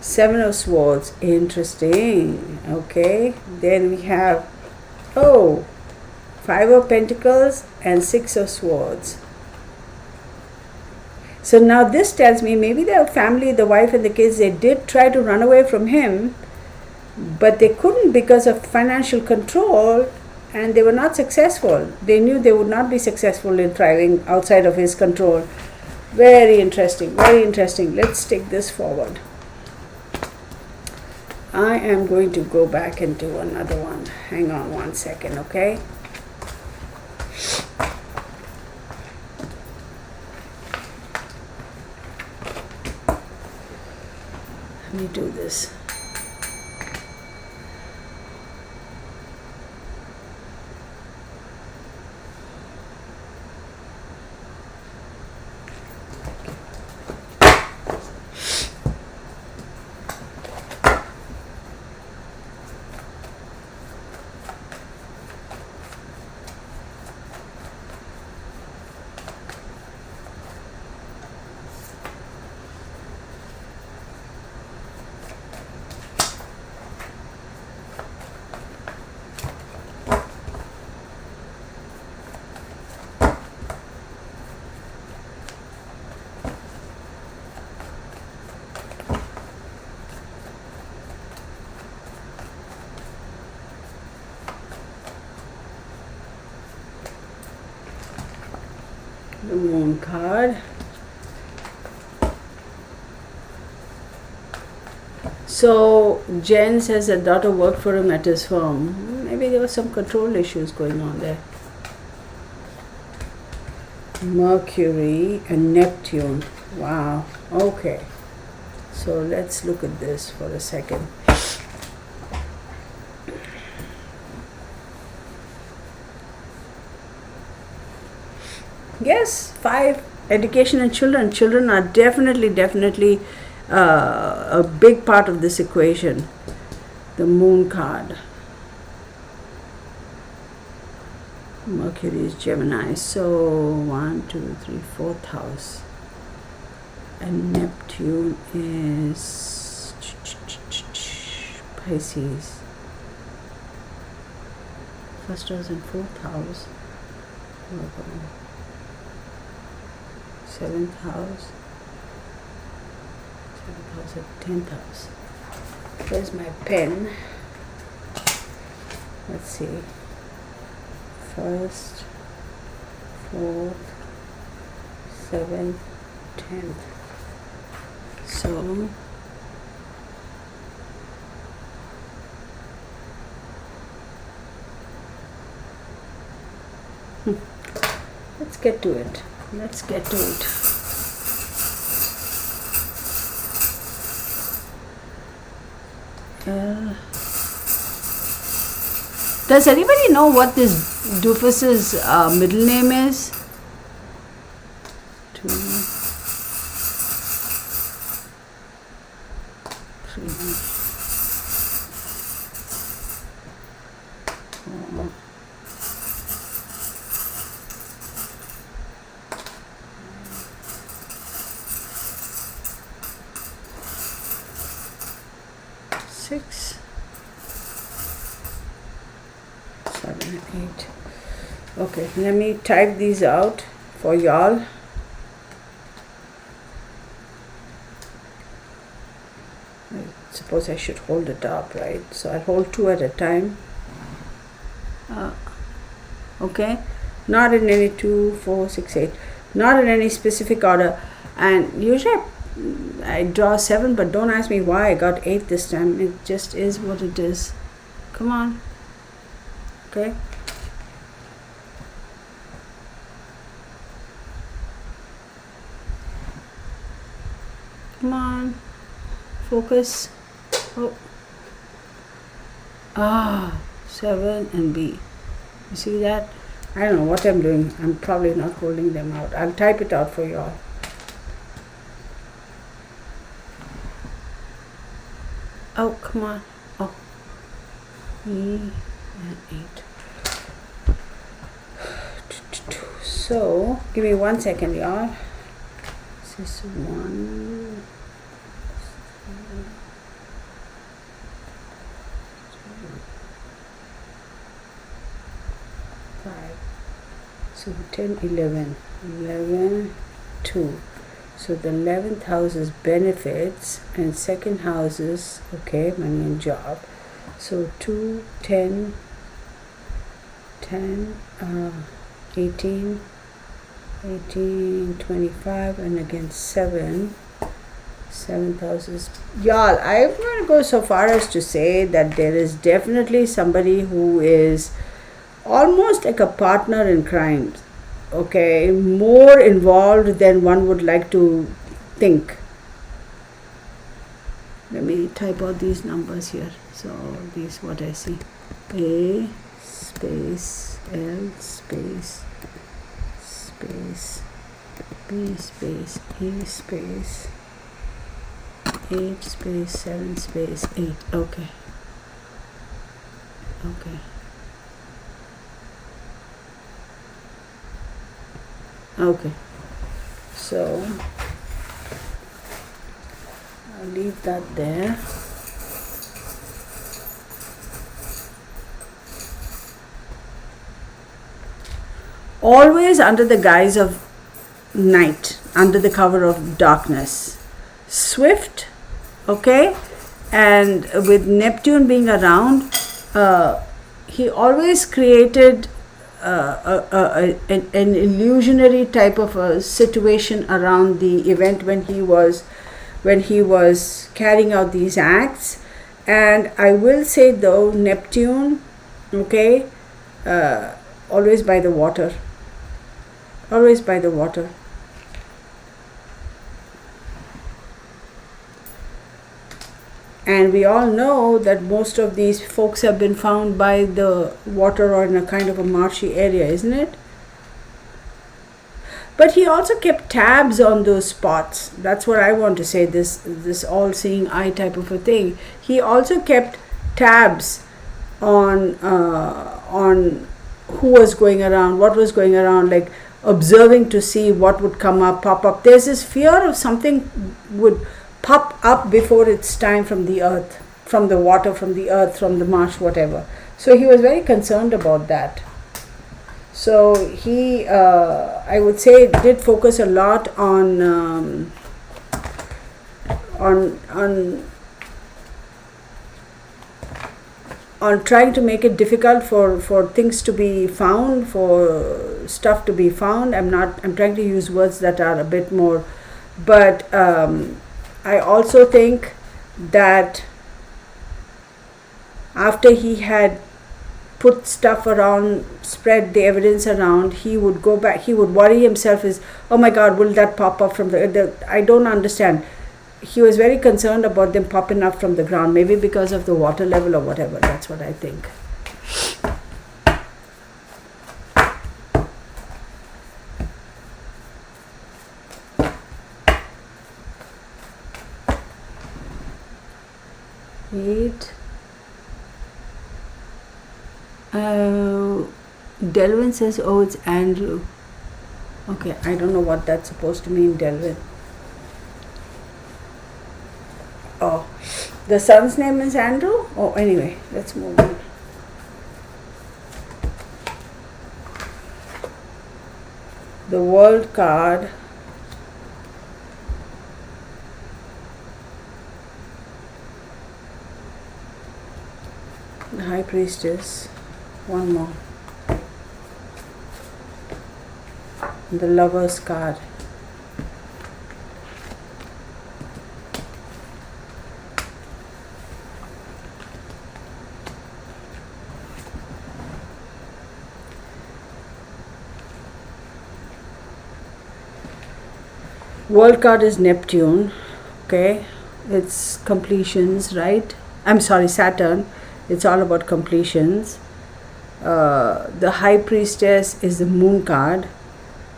Seven of Swords, interesting. Okay, then we have, Five of Pentacles and Six of Swords. So now this tells me maybe the family, the wife and the kids, they did try to run away from him, but they couldn't because of financial control, and they were not successful. They knew they would not be successful in thriving outside of his control. Very interesting, very interesting. Let's take this forward. I am going to go back and do another one. Hang on one second, okay? Let me do this. The Moon card. So Jen says that daughter worked for him at his firm. Maybe there were some control issues going on there. Mercury and Neptune. Wow. Okay. So let's look at this for a second. Yes, 5, education and children. Children are definitely a big part of this equation. The Moon card. Mercury is Gemini. So 1, 2, 3, 4th house. And Neptune is Pisces. 1st house and 4th house. 7th house, 7th house and 10th house. Where's my pen? Let's see. 1st, 4th, 7th, 10th. So let's get to it. Let's get to it. Does anybody know what this doofus's middle name is? 2, 3, 4. 6, 7, 8. Okay, let me type these out for y'all. I suppose I should hold it up, right? So I'll hold 2 at a time. Okay, not in any 2, 4, 6, 8. Not in any specific order. And usually I draw 7, but don't ask me why I got 8 this time. It just is what it is. Come on. Okay. Come on. Focus. Oh. 7 and B. You see that? I don't know what I'm doing. I'm probably not holding them out. I'll type it out for you all. Oh, come on. Oh. E and 8. So, give me 1 second, y'all. This is 1. 5. So 10, 11. 11, 2. So the 11th house is benefits and second house is, okay, money and job. So 2, 10, 10, 18, 18, 25, and again 7. 7th house is, y'all, I'm going to go so far as to say that there is definitely somebody who is almost like a partner in crime, okay, more involved than one would like to think. Let me type out these numbers here. So these what I see: A space L space space B space E space 8 space 7 space 8. Okay. Okay. Okay. So I'll leave that there. Always under the guise of night, under the cover of darkness. Swift, okay, and with Neptune being around, he always created an illusionary type of a situation around the event when he was carrying out these acts. And I will say though, Neptune, okay, always by the water. Always by the water. And we all know that most of these folks have been found by the water or in a kind of a marshy area, isn't it? But he also kept tabs on those spots. That's what I want to say, this all-seeing eye type of a thing. He also kept tabs on who was going around, what was going around, like observing to see what would come up, pop up. There's this fear of something would pop up before it's time from the earth, from the water, from the earth, from the marsh, whatever. So he was very concerned about that. So he, I would say, did focus a lot on trying to make it difficult for things to be found, for stuff to be found. I'm trying to use words that are a bit more, but I also think that after he had put stuff around, spread the evidence around, he would go back, he would worry himself is, oh my God, will that pop up from the I don't understand. He was very concerned about them popping up from the ground, maybe because of the water level or whatever. That's what I think. Eight. Delvin says, oh, it's Andrew. Okay, I don't know what that's supposed to mean, Delvin. Oh, the son's name is Andrew? Oh, anyway, let's move on. The World card. The High Priestess. One more. The Lover's card. World card is Neptune. Okay, it's completions, right? I'm sorry, Saturn. It's all about completions. The High Priestess is the Moon card,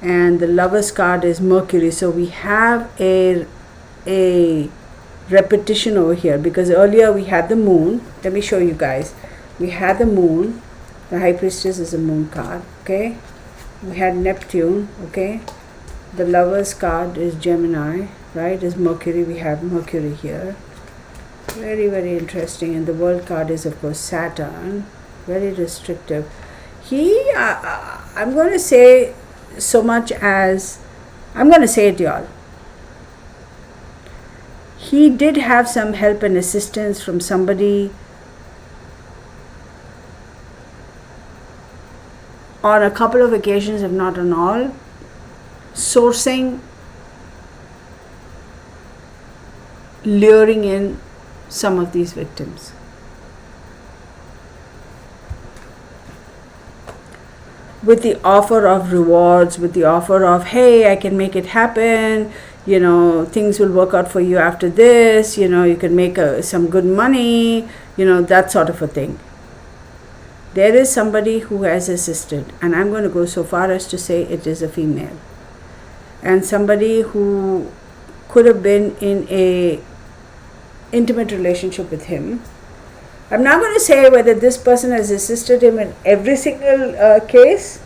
and the Lovers card is Mercury. So we have a repetition over here, because earlier we had the Moon. Let me show you guys. We had the Moon. The High Priestess is a Moon card. Okay, we had Neptune. Okay, the Lovers card is Gemini, right? Is Mercury. We have Mercury here. Very, very interesting. And the World card is, of course, Saturn. Very restrictive. I'm going to say so much as, I'm going to say it, y'all. He did have some help and assistance from somebody on a couple of occasions, if not on all, sourcing, luring in some of these victims. With the offer of rewards, with the offer of, hey, I can make it happen, things will work out for you after this, you can make some good money, that sort of a thing. There is somebody who has assisted, and I'm going to go so far as to say it is a female. And somebody who could have been in a intimate relationship with him. I'm not going to say whether this person has assisted him in every single case,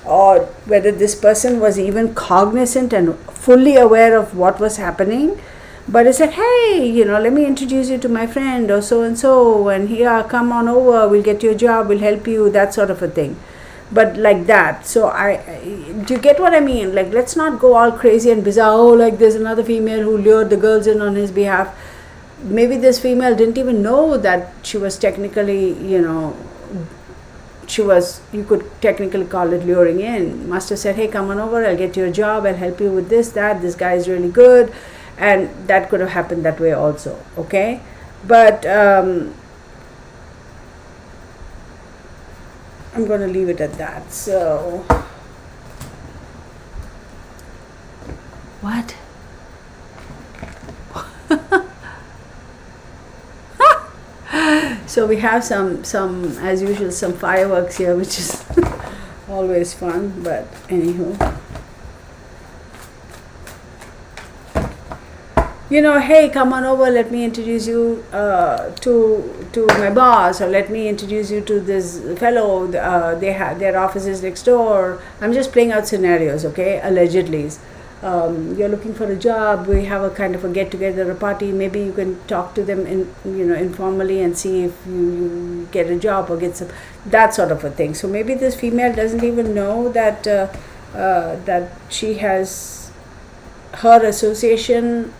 or whether this person was even cognizant and fully aware of what was happening, but he said, hey, let me introduce you to my friend or so and so, and here, come on over, we'll get you a job, we'll help you, that sort of a thing. But like that. So do you get what I mean? Like, let's not go all crazy and bizarre. Oh, like there's another female who lured the girls in on his behalf. Maybe this female didn't even know that she was technically, you could technically call it luring in. Must have said, hey, come on over, I'll get you a job, I'll help you with this, this guy is really good. And that could have happened that way also, okay? But I'm going to leave it at that. So, what? So we have some as usual, some fireworks here, which is always fun, but anywho. Hey, come on over, let me introduce you to my boss, or let me introduce you to this fellow, their office is next door. I'm just playing out scenarios, okay, allegedly. You're looking for a job, we have a kind of a get-together, a party, maybe you can talk to them informally and see if you get a job or get some, that sort of a thing. So maybe this female doesn't even know that that she has her association,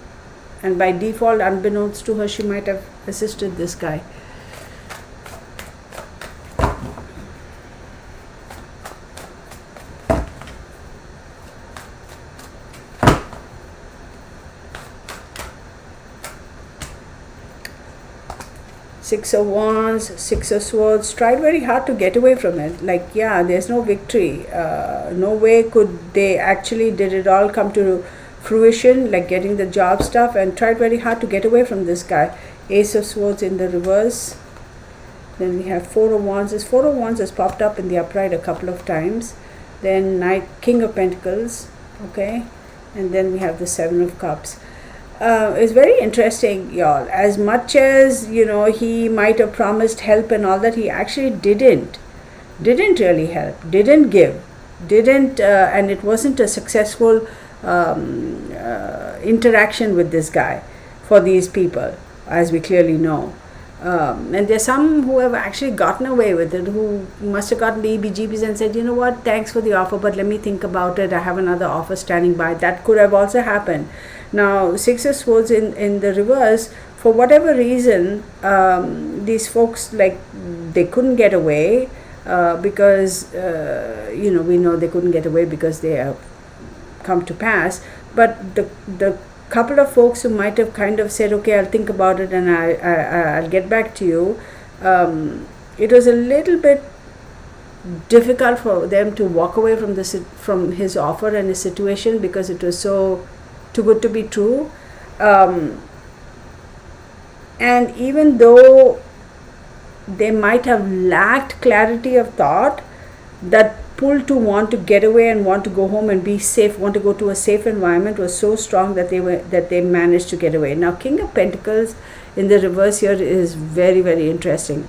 and by default, unbeknownst to her, she might have assisted this guy. Six of Wands, Six of Swords, tried very hard to get away from it. Like, yeah, there's no victory. No way could they actually, did it all come to fruition, like getting the job stuff, and tried very hard to get away from this guy. Ace of Swords in the reverse. Then we have Four of Wands. This Four of Wands has popped up in the upright a couple of times. Then King of Pentacles, okay, and then we have the Seven of Cups. It's very interesting, y'all. As much as, he might have promised help and all that, he actually didn't really help, didn't give, and it wasn't a successful interaction with this guy for these people, as we clearly know. And there's some who have actually gotten away with it, who must have gotten the EBGBs and said, you know what, thanks for the offer, but let me think about it, I have another offer standing by. That could have also happened. Now, Six of Swords in the reverse, for whatever reason, these folks, like, they couldn't get away because, we know they couldn't get away because they have come to pass. But the couple of folks who might have kind of said, okay, I'll think about it and I'll get back to you, it was a little bit difficult for them to walk away from from his offer and his situation, because it was so too good to be true. And even though they might have lacked clarity of thought, that pull to want to get away and want to go home and be safe, want to go to a safe environment, was so strong that they managed to get away. Now, King of Pentacles in the reverse here is very, very interesting,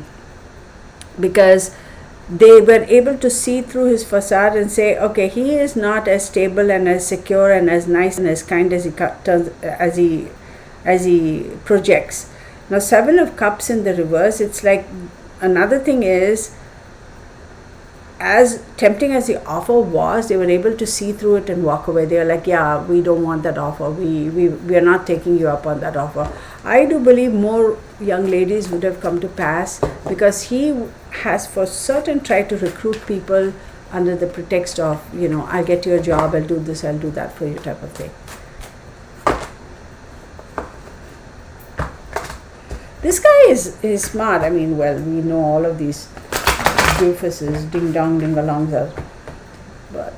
because they were able to see through his facade and say, okay, he is not as stable and as secure and as nice and as kind as he projects. Now, Seven of Cups in the reverse, it's like, another thing is, as tempting as the offer was, they were able to see through it and walk away. They were like, yeah, we don't want that offer. We are not taking you up on that offer. I do believe more young ladies would have come to pass, because he has for certain tried to recruit people under the pretext of, I'll get you a job, I'll do this, I'll do that for you type of thing. This guy is smart. I mean, well, we know all of these doofuses, ding dong, ding alongs are, but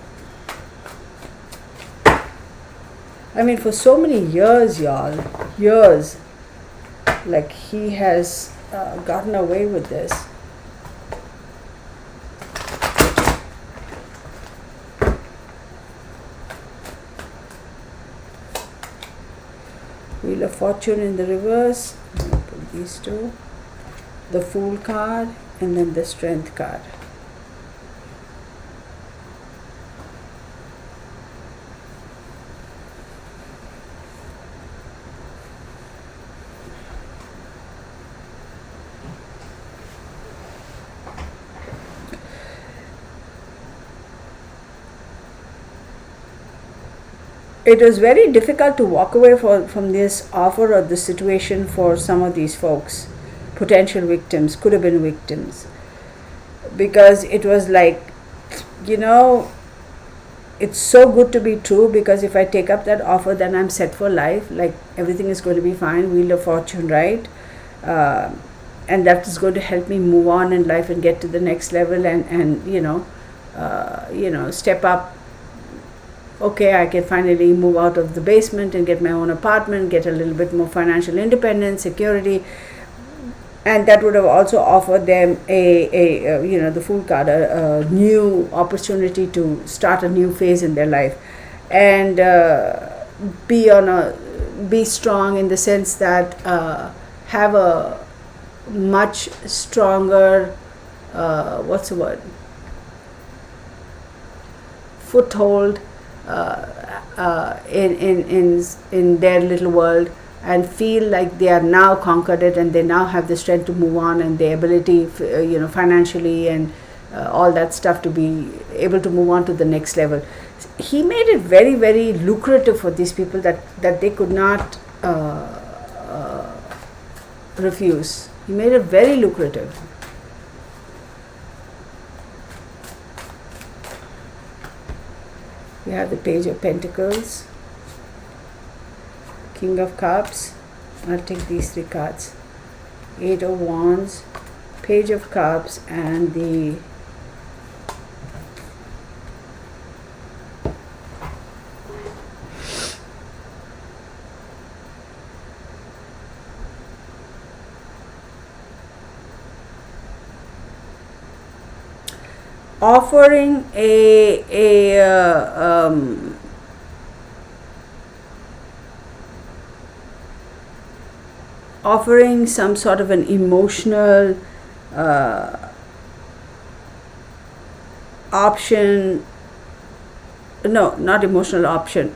I mean, for so many years, y'all, like he has gotten away with this. Wheel of Fortune in the reverse. I'm going to put these two. The Fool card and then the Strength card. It was very difficult to walk away from this offer or this situation for some of these folks, potential victims, could have been victims, because it was like, it's so good to be true, because if I take up that offer, then I'm set for life, like everything is going to be fine, Wheel of Fortune, right? And that is going to help me move on in life and get to the next level and step up. Okay, I can finally move out of the basement and get my own apartment, get a little bit more financial independence, security, and that would have also offered them the Fool card, a new opportunity to start a new phase in their life, and be strong in the sense that have a much stronger foothold in their little world, and feel like they are now conquered it, and they now have the strength to move on, and the ability, financially and all that stuff, to be able to move on to the next level. He made it very, very lucrative for these people that they could not refuse. He made it very lucrative. We have the Page of Pentacles, King of Cups. I'll take these three cards. Eight of Wands, Page of Cups, and the offering offering some sort of an emotional option. No, not emotional option.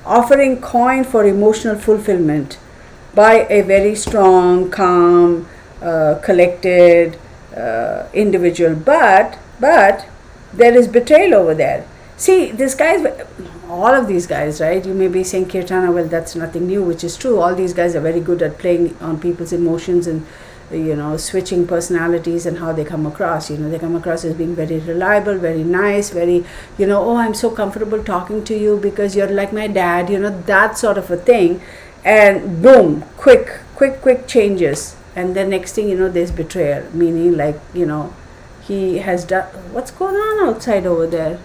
Offering coin for emotional fulfillment by a very strong, calm, collected individual, but there is betrayal over there. See, this guy's, all of these guys, right? You may be saying, Kirtana, well, that's nothing new, which is true. All these guys are very good at playing on people's emotions and, switching personalities and how they come across. They come across as being very reliable, very nice, very, oh, I'm so comfortable talking to you because you're like my dad, that sort of a thing. And boom, quick changes. And then next thing there's betrayal, meaning like, he has done. What's going on outside over there?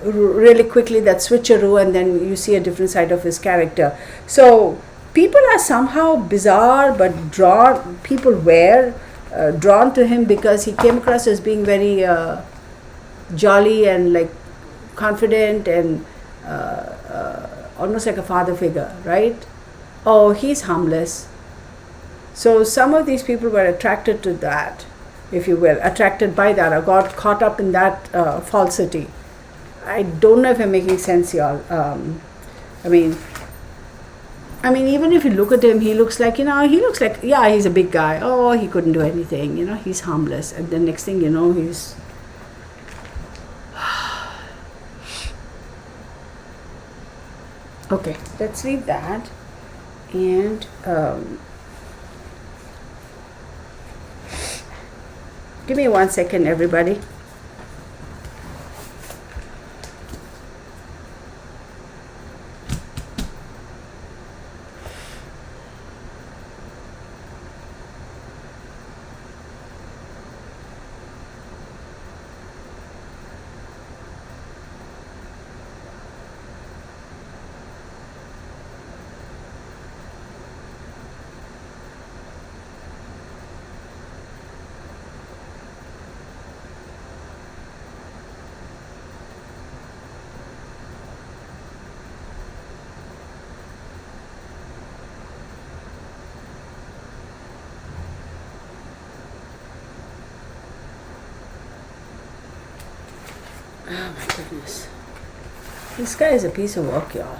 Really quickly, that switcheroo, and then you see a different side of his character. So people are somehow bizarre, but drawn. People were drawn to him because he came across as being very jolly and like confident and almost like a father figure, right? Oh, he's harmless. So some of these people were attracted to that, if you will, attracted by that, or got caught up in that falsity. I don't know if I'm making sense, y'all. I mean, even if you look at him, he looks like, yeah, he's a big guy. Oh, he couldn't do anything, he's harmless. And the next thing you know, he's... Okay, let's leave that. And give me 1 second, everybody. Oh my goodness. This guy is a piece of work, y'all.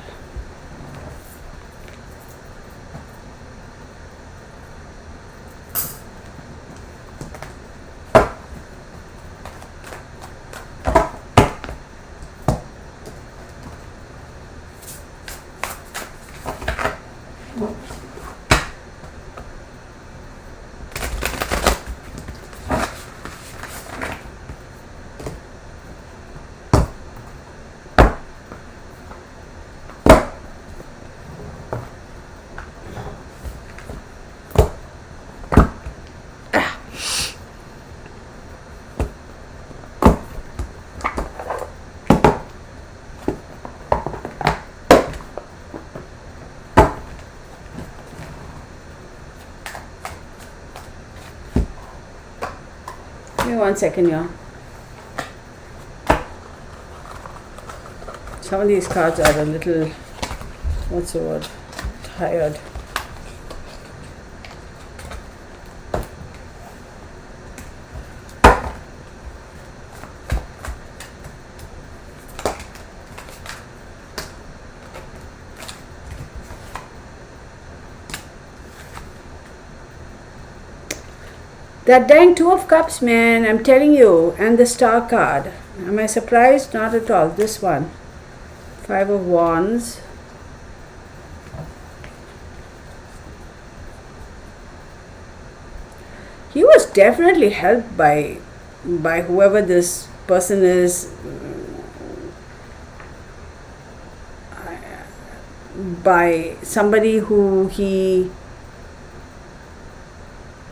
Give me 1 second, y'all. Some of these cards are a little, what's the word, tired. That dang Two of Cups, man, I'm telling you, and the Star card. Am I surprised? Not at all. This one. Five of Wands. He was definitely helped by whoever this person is, by somebody who he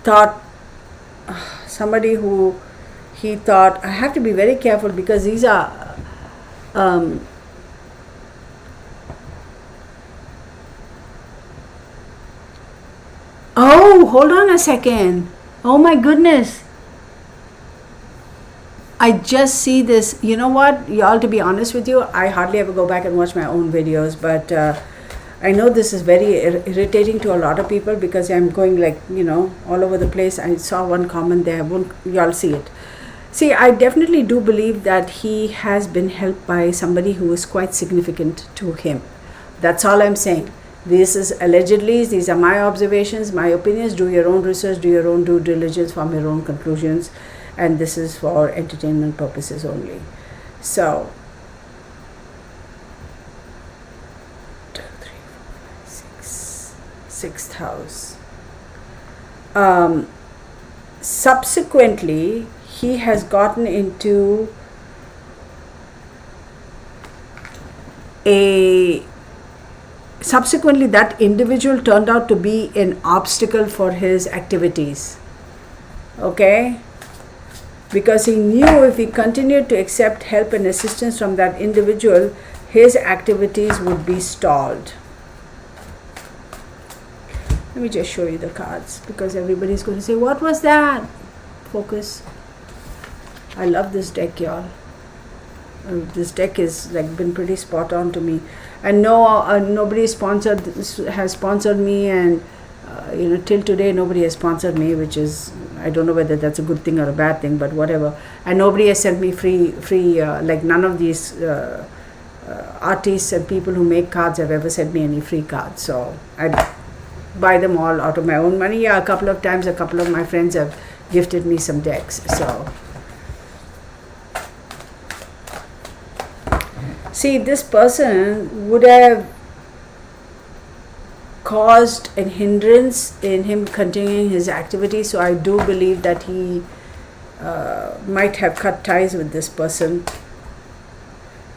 thought, I have to be very careful because these are oh, hold on a second. Oh my goodness. I just see this. You know what, y'all, to be honest with you, I hardly ever go back and watch my own videos, but I know this is very irritating to a lot of people because I'm going like, all over the place. I saw one comment there. Y'all see it. See, I definitely do believe that he has been helped by somebody who is quite significant to him. That's all I'm saying. This is allegedly, these are my observations, my opinions. Do your own research, do your own due diligence, form your own conclusions. And this is for entertainment purposes only. So, 2, 3, 4, 5, 6, sixth house. Subsequently, he has gotten into subsequently that individual turned out to be an obstacle for his activities. Okay? Because he knew if he continued to accept help and assistance from that individual, his activities would be stalled. Let me just show you the cards, because everybody's going to say, what was that? Focus. I love this deck, y'all. This deck is like been pretty spot on to me, and nobody has sponsored me, and till today nobody has sponsored me, which is, I don't know whether that's a good thing or a bad thing, but whatever. And nobody has sent me free like none of these artists and people who make cards have ever sent me any free cards. So I buy them all out of my own money. Yeah, a couple of times a couple of my friends have gifted me some decks. So see, this person would have caused a hindrance in him continuing his activity. So I do believe that he might have cut ties with this person.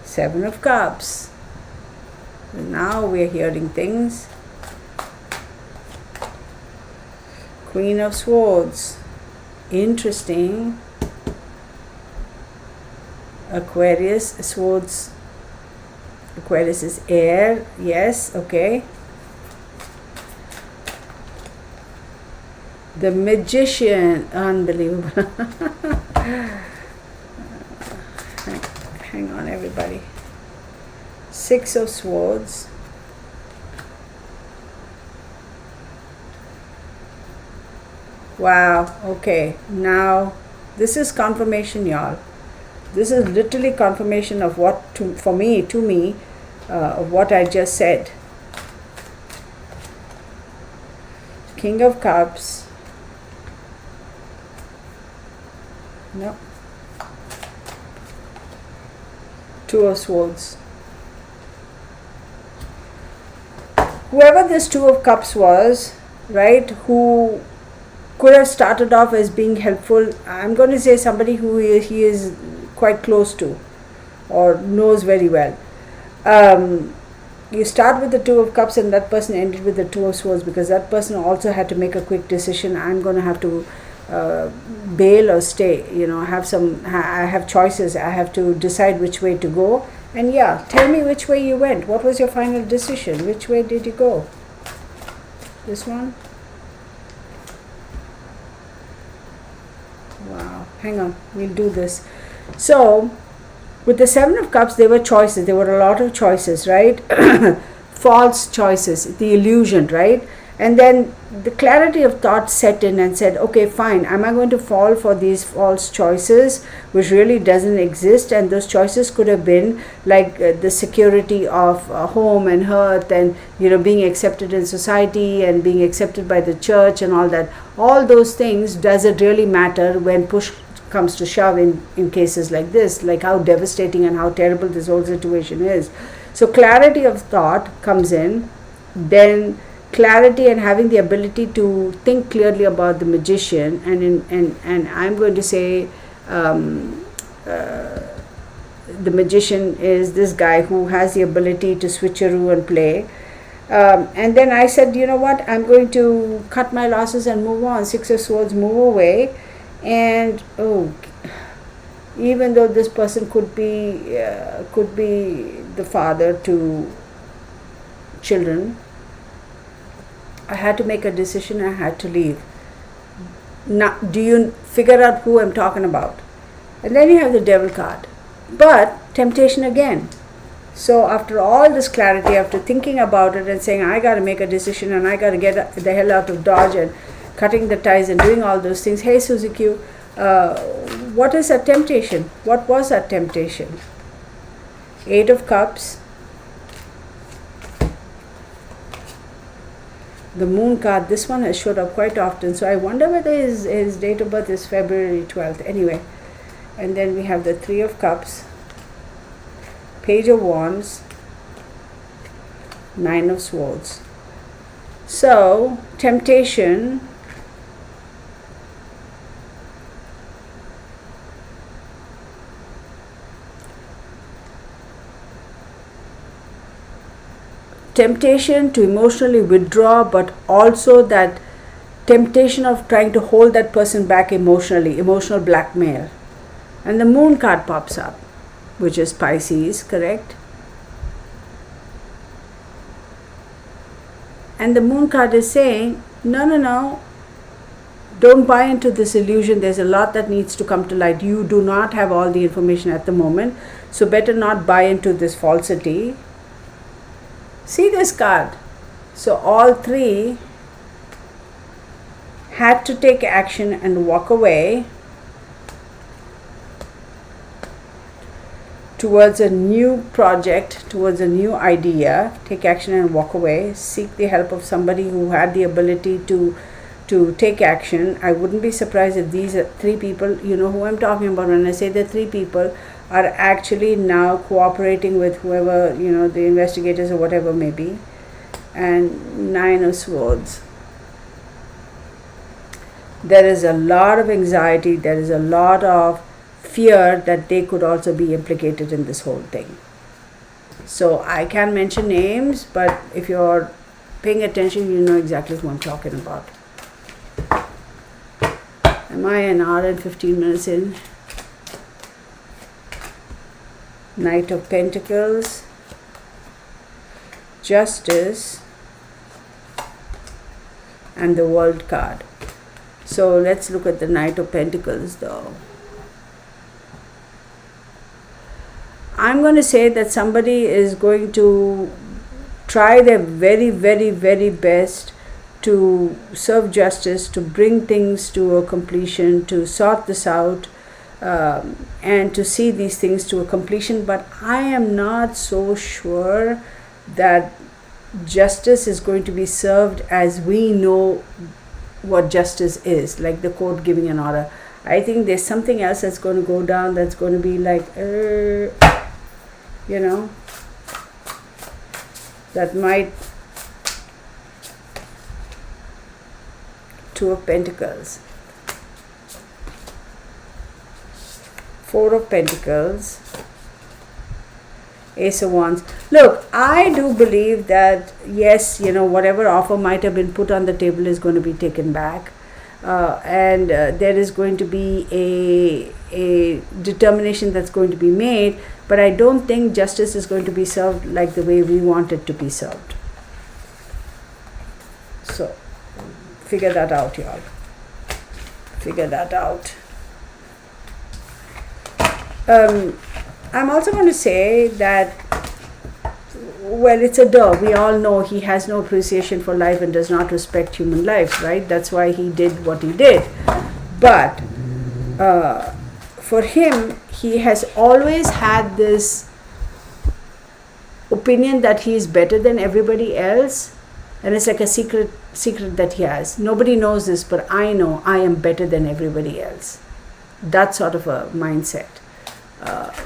7 of Cups. Now we're hearing things. Queen of Swords. Interesting. Aquarius, Swords. Aquarius is air. Yes, okay. The Magician. Unbelievable. Hang on, everybody. 6 of Swords. Wow, okay. Now, this is confirmation, y'all. This is literally confirmation of what, to me, of what I just said. King of Cups. No. 2 of Swords. Whoever this 2 of Cups was, right, who could have started off as being helpful, I'm going to say somebody who he is quite close to or knows very well. You start with the 2 of Cups and that person ended with the 2 of Swords, because that person also had to make a quick decision. I'm going to have to bail or stay. I have choices. I have to decide which way to go. And yeah, tell me which way you went. What was your final decision? Which way did you go? This one? Wow. Hang on. We'll do this. So, with the 7 of Cups, there were choices. There were a lot of choices, right? False choices. The illusion, right? And then the clarity of thought set in and said, okay, fine, am I going to fall for these false choices which really doesn't exist? And those choices could have been like the security of home and hearth, and being accepted in society and being accepted by the church and all that. All those things, does it really matter when push comes to shove in cases like this? Like how devastating and how terrible this whole situation is. So clarity of thought comes in, then clarity and having the ability to think clearly about the Magician, and I'm going to say the Magician is this guy who has the ability to switcheroo and play. And then I said, you know what, I'm going to cut my losses and move on. 6 of Swords, move away. And even though this person could be the father to children, I had to make a decision. I had to leave. Now, do you figure out who I'm talking about? And then you have the Devil card. But temptation again. So after all this clarity, after thinking about it and saying, I got to make a decision and I got to get the hell out of Dodge and cutting the ties and doing all those things. Hey, Suzuki, what is that temptation? What was that temptation? 8 of Cups. The Moon card, this one has showed up quite often. So I wonder whether his date of birth is February 12th. Anyway, and then we have the 3 of Cups, Page of Wands, 9 of Swords. So, temptation, temptation to emotionally withdraw, but also that temptation of trying to hold that person back emotionally, emotional blackmail. And the moon card pops up, which is Pisces, correct? And the moon card is saying, no, don't buy into this illusion. There's a lot that needs to come to light. You do not have all the information at the moment, so better not buy into this falsity. See this card. So all three had to take action and walk away towards a new project, towards a new idea. Take action and walk away. Seek the help of somebody who had the ability to take action. I wouldn't be surprised if these three people, you know who I'm talking about when I say the three people, are actually now cooperating with whoever, you know, the investigators or whatever may be. And 9 of Swords. There is a lot of anxiety, there is a lot of fear that they could also be implicated in this whole thing. So I can't mention names, but if you're paying attention, you know exactly who I'm talking about. Am I an hour and 15 minutes in? Knight of Pentacles, Justice, and the World card. So let's look at the Knight of Pentacles though. I'm going to say that somebody is going to try their very, very, very best to serve justice, to bring things to a completion, to sort this out, and to see these things to a completion. But I am not so sure that justice is going to be served as we know what justice is, like the court giving an order. I think there's something else that's going to go down that's going to be like, you know, that might. Two of Pentacles, Four of Pentacles, Ace of Wands. Look, I do believe that, yes, you know, whatever offer might have been put on the table is going to be taken back. And there is going to be a determination that's going to be made, but I don't think justice is going to be served like the way we want it to be served. So figure that out, y'all. Figure that out. I'm also going to say that, well, it's a duh. We all know he has no appreciation for life and does not respect human life, right? That's why he did what he did. But for him, he has always had this opinion that he is better than everybody else. And it's like a secret that he has. Nobody knows this, but I know I am better than everybody else. That sort of a mindset.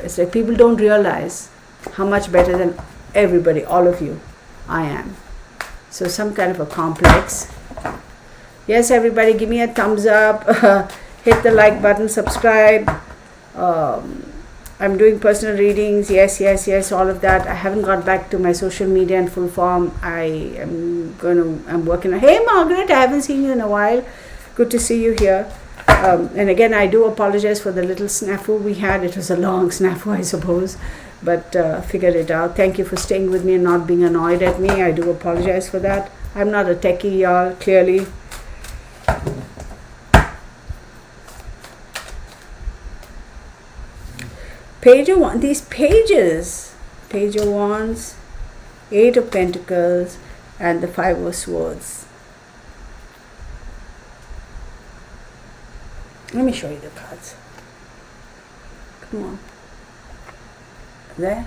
It's like people don't realize how much better than everybody, all of you, I am. So some kind of a complex. Yes, everybody, give me a thumbs up. Hit the like button, subscribe. I'm doing personal readings, yes, all of that. I haven't got back to my social media in full form. I'm working on. Hey Margaret, I haven't seen you in a while. Good to see you here. And again, I do apologize for the little snafu we had. It was a long snafu, I suppose, but figured it out. Thank you for staying with me and not being annoyed at me. I do apologize for that. I'm not a techie, y'all, clearly. Page of Wands, these pages, Page of Wands, Eight of Pentacles, and the Five of Swords. Let me show you the cards. Come on. There.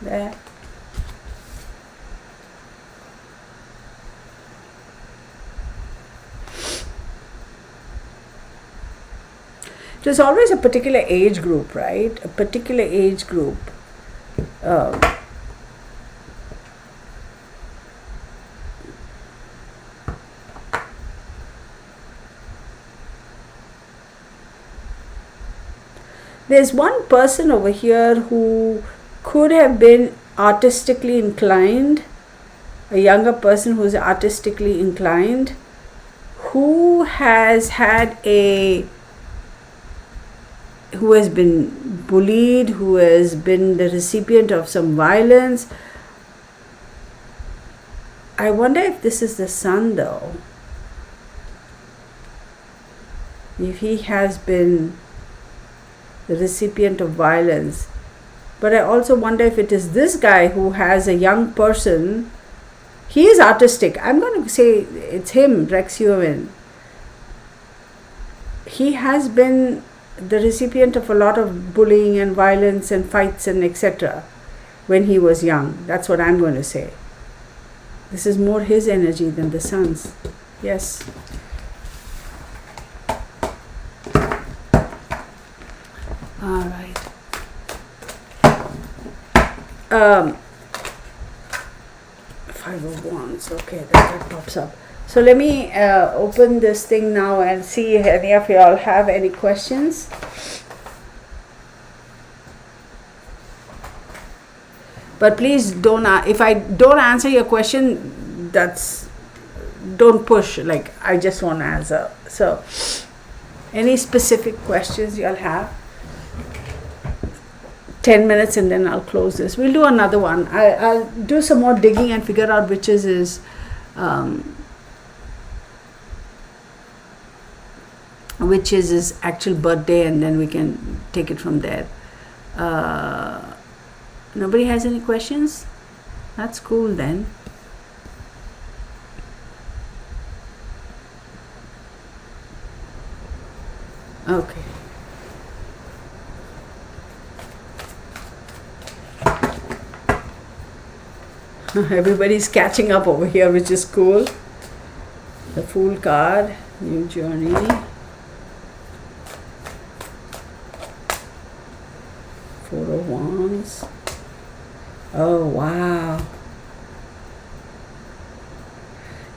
There. There's always a particular age group, right? A particular age group. There's one person over here who could have been artistically inclined, a younger person who's artistically inclined, who has been bullied, who has been the recipient of some violence. I wonder if this is the son though. If he has been the recipient of violence. But I also wonder if it is this guy who has a young person. He is artistic. I'm going to say it's him, Rex Heuermann. He has been the recipient of a lot of bullying and violence and fights and etc. when he was young. That's what I'm going to say. This is more his energy than the son's. Yes. All right. Five of Wands. Okay, that pops up. So let me open this thing now and see if any of y'all have any questions. But please don't, if I don't answer your question, don't push, like I just won't answer. So any specific questions y'all have? 10 minutes and then I'll close this. We'll do another one. I'll do some more digging and figure out which is his actual birthday, and then we can take it from there. Nobody has any questions? That's cool then. Okay. Everybody's catching up over here, which is cool. The Fool card, new journey. Four of Wands. Oh, wow.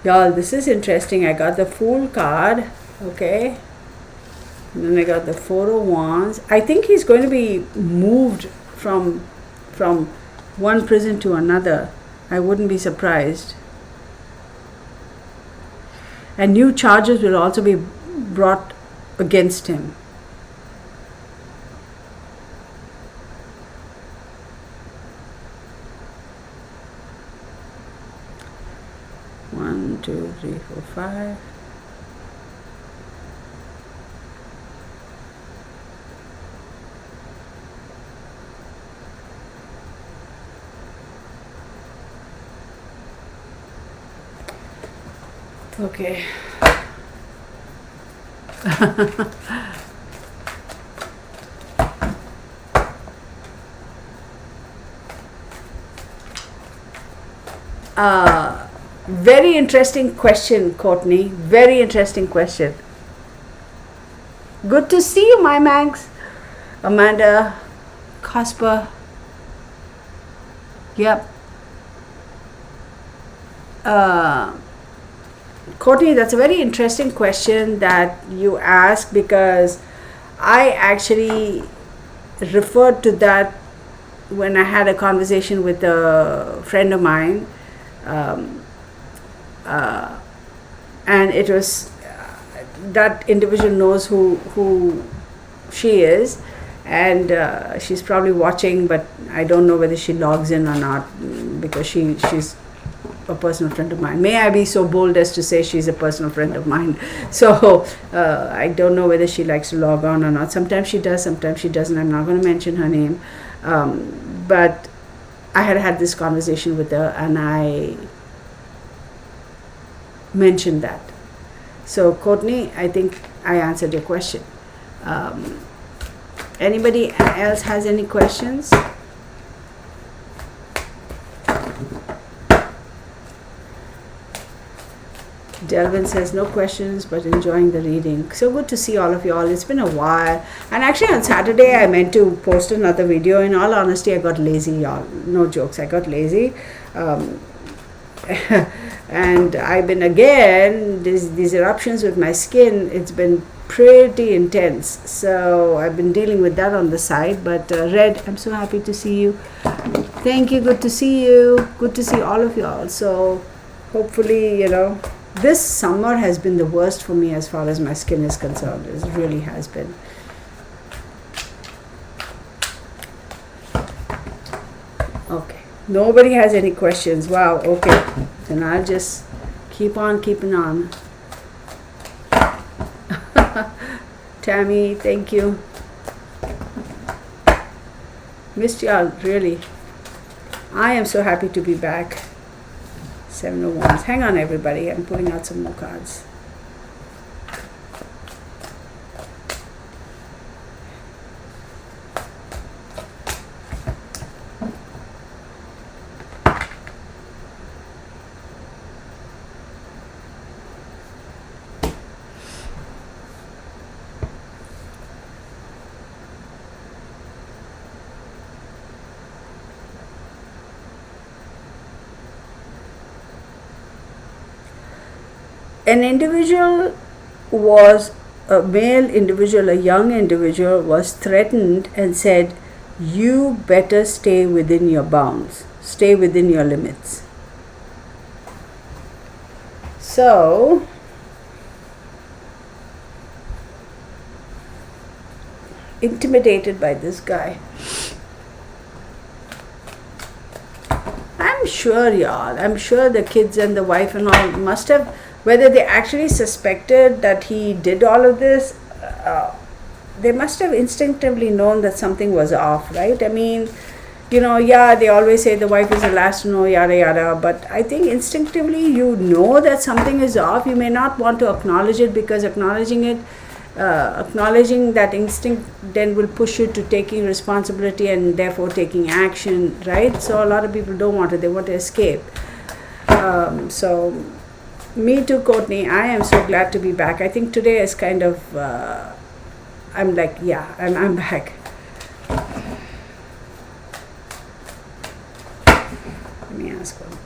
Y'all, this is interesting. I got the Fool card, okay? And then I got the Four of Wands. I think he's going to be moved from one prison to another. I wouldn't be surprised. And new charges will also be brought against him. One, two, three, four, five. Okay. Very interesting question, Courtney. Very interesting question. Good to see you, my Manx. Amanda, Casper. Yep. Courtney, that's a very interesting question that you ask, because I actually referred to that when I had a conversation with a friend of mine, and it was that individual knows who she is, and she's probably watching, but I don't know whether she logs in or not, because she's a personal friend of mine. May I be so bold as to say she's a personal friend of mine? So I don't know whether she likes to log on or not. Sometimes she does, sometimes she doesn't. I'm not going to mention her name, but I had this conversation with her, and I mentioned that. So Courtney, I think I answered your question. Anybody else has any questions? Delvin says no questions, but enjoying the reading. So good to see all of you all. It's been a while. And actually on Saturday I meant to post another video. In all honesty, I got lazy, y'all. No jokes, I got lazy. And I've been, again, these eruptions with my skin, it's been pretty intense. So I've been dealing with that on the side. But Red, I'm so happy to see you. Thank you. Good to see you. Good to see all of y'all. So, hopefully, this summer has been the worst for me as far as my skin is concerned. It really has been. Okay. Nobody has any questions. Wow. Okay. Then I'll just keep on keeping on. Tammy, thank you. Missed y'all, really. I am so happy to be back. 701s. Hang on, everybody. I'm pulling out some more cards. An individual was, a male individual, a young individual was threatened and said, you better stay within your bounds, stay within your limits. So, intimidated by this guy. I'm sure, y'all, I'm sure the kids and the wife and all must have, whether they actually suspected that he did all of this, they must have instinctively known that something was off, right? I mean, yeah, they always say the wife is the last to know, yada yada, but I think instinctively you know that something is off. You may not want to acknowledge it because acknowledging that instinct then will push you to taking responsibility and therefore taking action, right? So a lot of people don't want it, they want to escape. So me too, Courtney. I am so glad to be back. I think today is kind of, I'm like, yeah, I'm back. Let me ask one.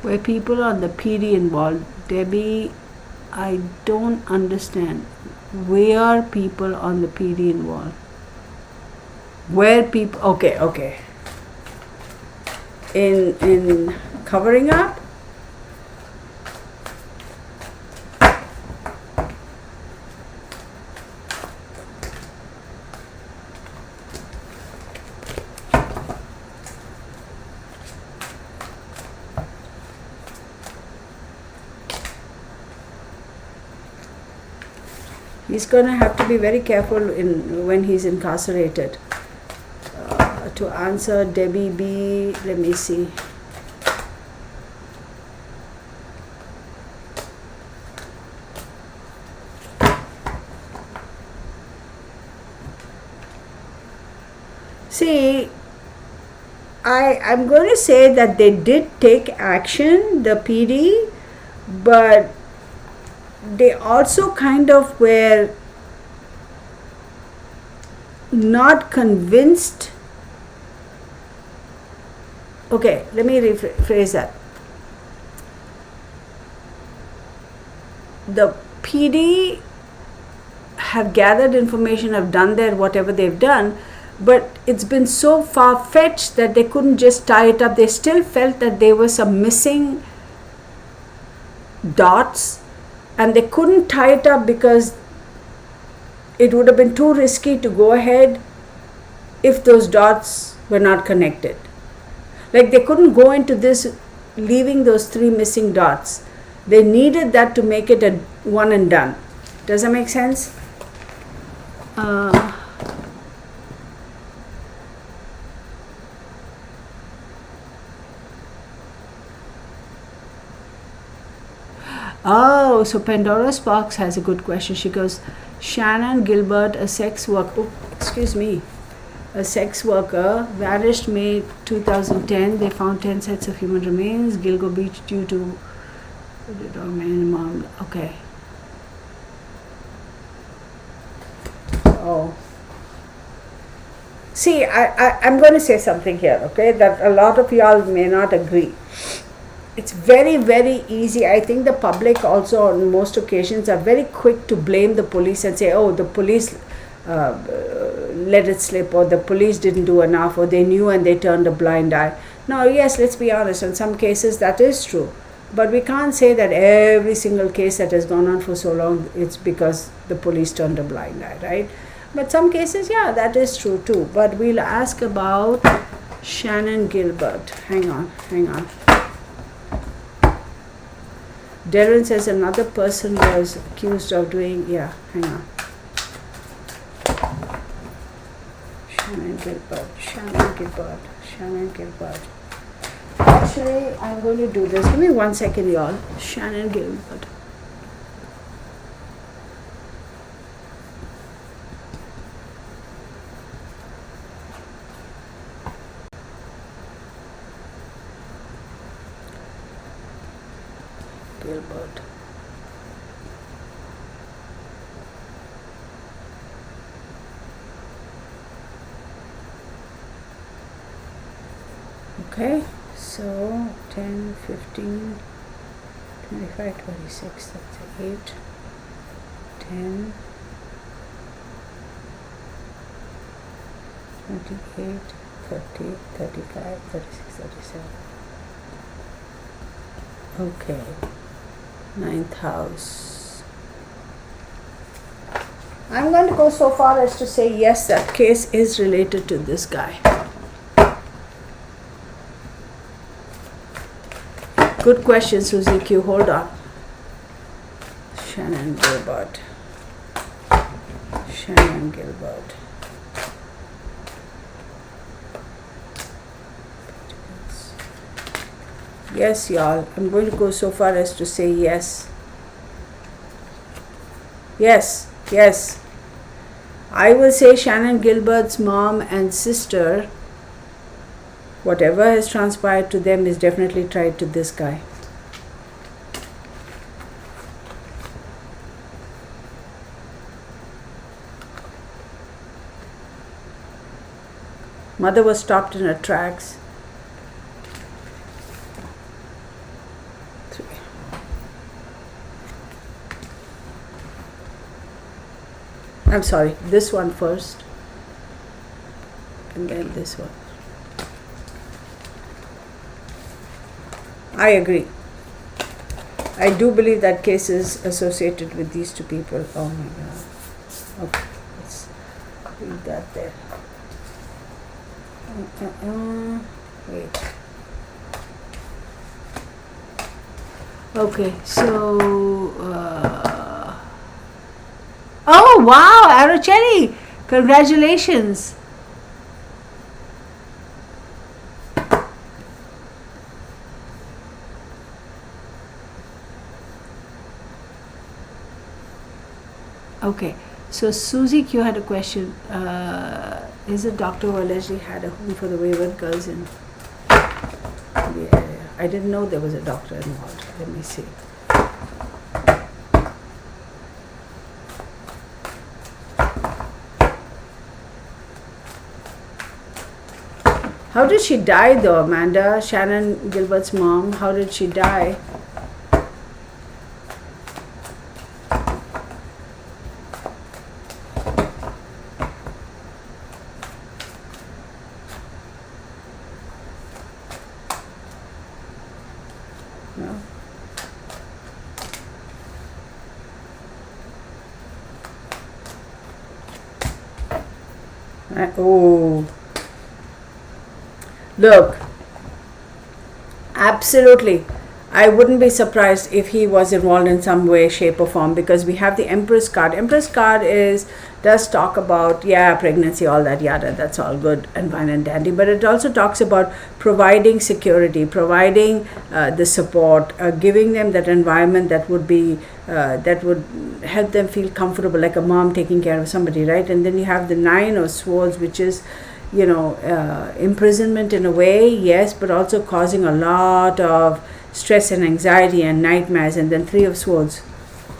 Were people on the PD involved? Debbie, I don't understand. Where people on the PD involved? Where people? Okay. In covering up? He's going to have to be very careful when he's incarcerated. To answer Debbie B, let me see. See, I'm going to say that they did take action, the PD, but they also kind of were not convinced. Okay, let me rephrase that. The PD have gathered information, have done their whatever they've done, but it's been so far-fetched that they couldn't just tie it up. They still felt that there were some missing dots, and they couldn't tie it up because it would have been too risky to go ahead if those dots were not connected. Like they couldn't go into this leaving those 3 missing dots. They needed that to make it a one and done. Does that make sense? Oh, so Pandora's Box has a good question. She goes, Shannon Gilbert, a sex worker. Oh, excuse me. a sex worker, vanished May 2010. They found 10 sets of human remains. Gilgo Beach due to okay. Oh. See, I'm going to say something here, okay, that a lot of y'all may not agree. It's very, very easy. I think the public also on most occasions are very quick to blame the police and say, oh, the police let it slip, or the police didn't do enough, or they knew and they turned a blind eye. Now, yes, let's be honest, in some cases that is true. But we can't say that every single case that has gone on for so long, it's because the police turned a blind eye, right? But some cases, yeah, that is true too. But we'll ask about Shannon Gilbert. Hang on. Darren says another person was accused of doing, yeah, hang on. Shannon Gilbert. Actually, I'm going to do this. Give me 1 second, y'all. Shannon Gilbert. Okay, so 10, 15, 25, 26, that's 8, 10, 28, 30, 35, 36, 37. Okay, 9th house. I'm going to go so far as to say yes, that case is related to this guy. Good question, Susie Q. Hold on. Shannon Gilbert. Yes, y'all. I'm going to go so far as to say yes. Yes. I will say Shannon Gilbert's mom and sister, whatever has transpired to them is definitely tied to this guy. Mother was stopped in her tracks. I'm sorry, this one first, and then this one. I agree. I do believe that case is associated with these two people. Oh my God. Okay, let's read that there. Wait. Okay, so oh wow, Araceli, congratulations. Okay, so Susie Q had a question. Is a doctor who allegedly had a home for the wayward girls in the area? I didn't know there was a doctor involved. Let me see. How did she die though, Amanda? Shannon Gilbert's mom, how did she die? No. Oh. Look, absolutely. I wouldn't be surprised if he was involved in some way, shape, or form, because we have the Empress card. Empress card does talk about, pregnancy, all that, yada, that's all good and fine and dandy. But it also talks about providing security, providing the support, giving them that environment that would be, that would help them feel comfortable, like a mom taking care of somebody, right? And then you have the 9 of Swords, which is, imprisonment in a way, yes, but also causing a lot of stress and anxiety and nightmares. And then Three of Swords,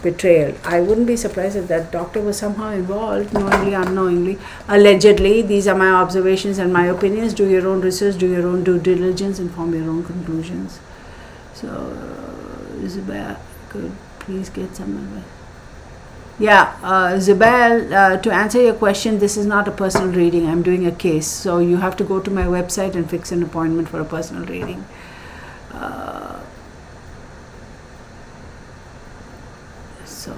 betrayal. I wouldn't be surprised if that doctor was somehow involved, knowingly, unknowingly, allegedly. These are my observations and my opinions. Do your own research, do your own due diligence, and form your own conclusions. So, Isabel, could please get some advice. Yeah, Isabel, to answer your question, this is not a personal reading. I'm doing a case. So you have to go to my website and fix an appointment for a personal reading. So,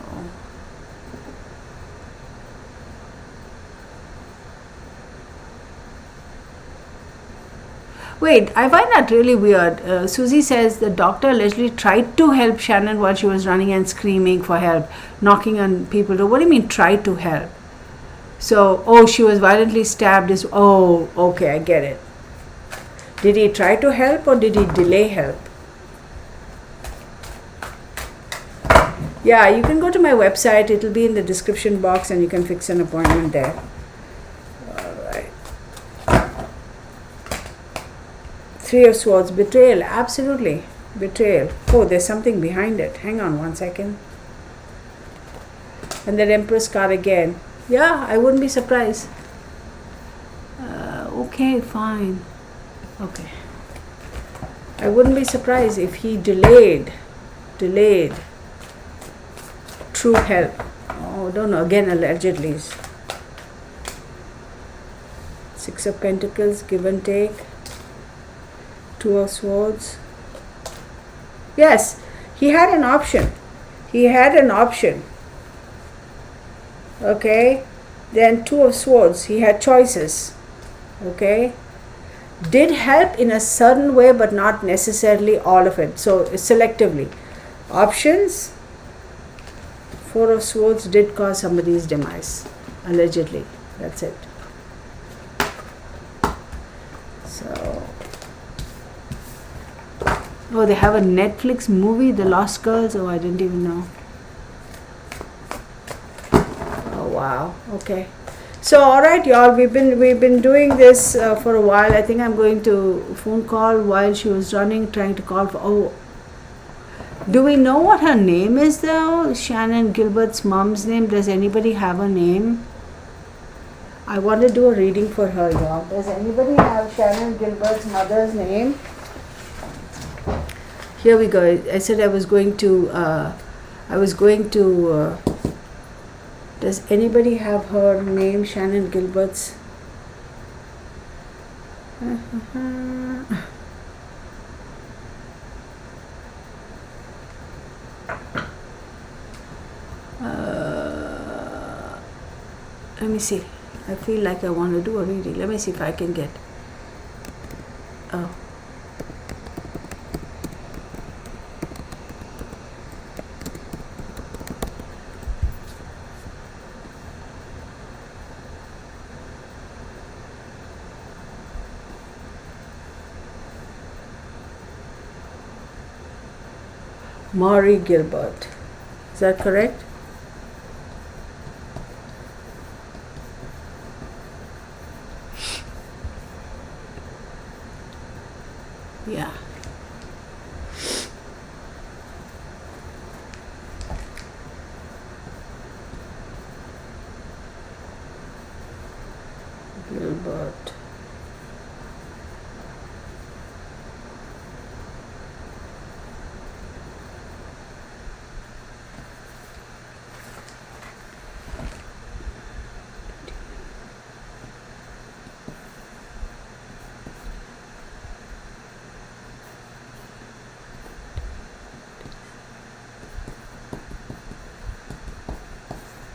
wait, I find that really weird. Susie says the doctor allegedly tried to help Shannon while she was running and screaming for help, knocking on people. What do you mean tried to help? So, she was violently stabbed. Okay, I get it. Did he try to help or did he delay help? Yeah, you can go to my website. It'll be in the description box and you can fix an appointment there. Alright. Three of Swords, betrayal. Absolutely. Betrayal. Oh, there's something behind it. Hang on one second. And the Empress card again. Yeah, I wouldn't be surprised. Okay, fine. Okay. I wouldn't be surprised if he delayed true help. Don't know. Again, allegedly. Six of Pentacles, give and take. Two of Swords. Yes, he had an option. Okay. Then Two of Swords. He had choices. Okay. Did help in a certain way, but not necessarily all of it. So selectively. Options. Four of Swords did cause somebody's demise. Allegedly. That's it. So. They have a Netflix movie, The Lost Girls. I didn't even know. Oh, wow. Okay. So, all right, y'all. We've been doing this for a while. I think I'm going to phone call while she was running, trying to call for. Do we know what her name is though? Shannon Gilbert's mom's name. Does anybody have a name? I want to do a reading for her, y'all. Does anybody have Shannon Gilbert's mother's name? Here we go. I said I was going to. Does anybody have her name, Shannon Gilbert's? Let me see. I feel like I want to do a reading. Let me see if I can get. Maury Gilbert. Is that correct? Yeah. Gilbert.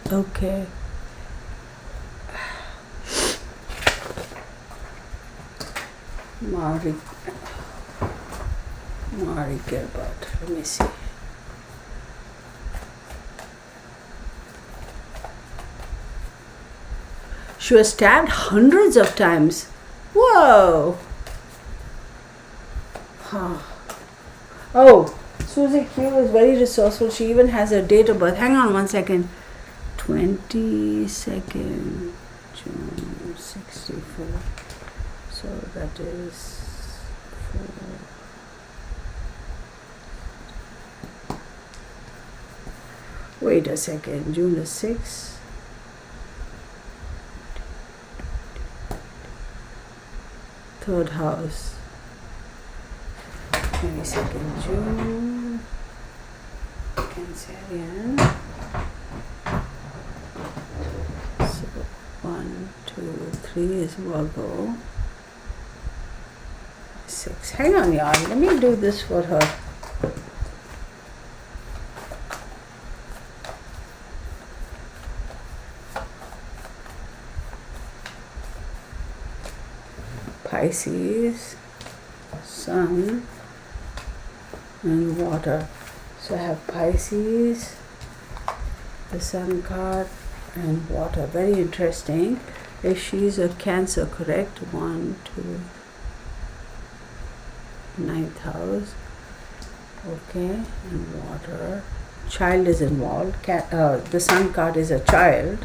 Okay. Maury Gilbert. Let me see. She was stabbed hundreds of times. Whoa. Huh. Susie Q is very resourceful. She even has her date of birth. Hang on one second. 22nd June 64. So that is 4. Wait a second. June the 6th. Third house. 22nd June. Cancerian. So 1, 2, 3 is Virgo. 6. Hang on, y'all. Let me do this for her. Pisces, Sun, and Water. So I have Pisces, the Sun card, and Water. Very interesting. If she's a Cancer, correct? 1, 2, 9th house. Okay, and Water. Child is involved. The Sun card is a child.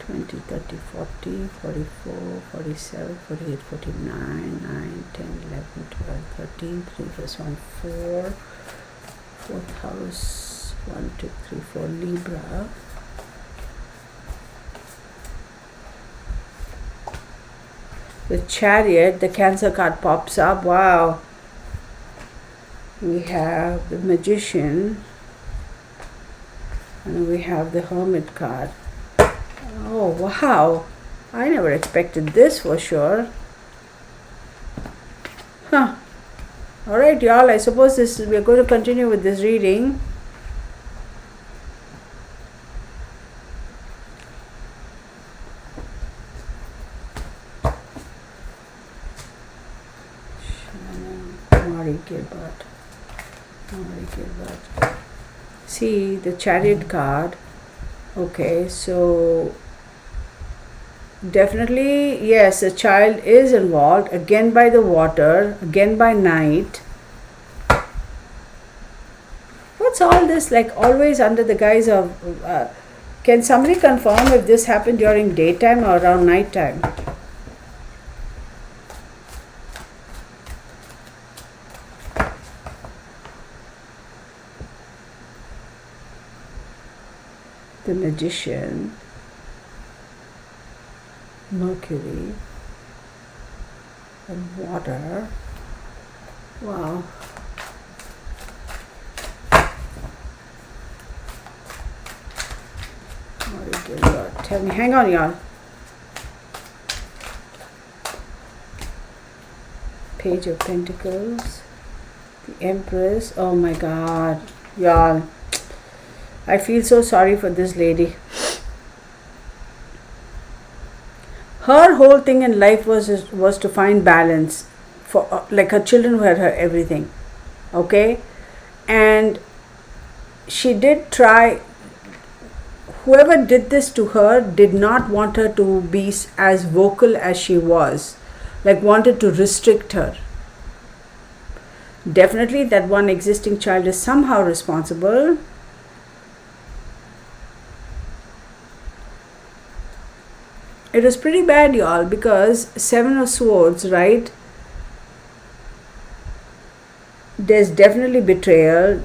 20, 30, 40, 44, 47, 48, 49, 9, 10, 11, 12, 13, 3 plus 1, 4. 4th house, 1, 2, 3, 4, Libra. The Chariot, the Cancer card pops up. Wow. We have the Magician. And we have the Hermit card. Oh, wow. I never expected this for sure. Huh. Alright, y'all. I suppose we are going to continue with this reading. Mari Gilbert. See the Chariot card. Okay, so definitely, yes, a child is involved, again by the Water, again by night. What's all this, like always under the guise of, can somebody confirm if this happened during daytime or around nighttime? The Magician, Mercury, and Water. Wow. Tell me, hang on, y'all. Page of Pentacles, the Empress. Oh my God, y'all. I feel so sorry for this lady. Her whole thing in life was to find balance for like her children were her everything. Okay? And she did try. Whoever did this to her did not want her to be as vocal as she was. Like wanted to restrict her. Definitely that one existing child is somehow responsible. It was pretty bad, y'all, because 7 of Swords, right? There's definitely betrayal.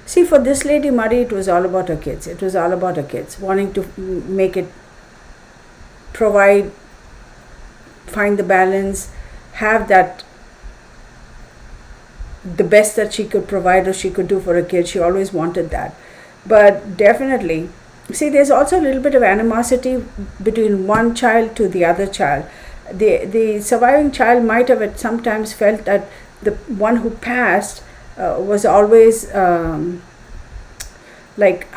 See, for this lady, Murray, it was all about her kids. It was all about her kids, wanting to make it, provide, find the balance, have that, the best that she could provide or she could do for her kids. She always wanted that. But definitely, see, there's also a little bit of animosity between one child to the other child. The surviving child might have at sometimes felt that the one who passed was always like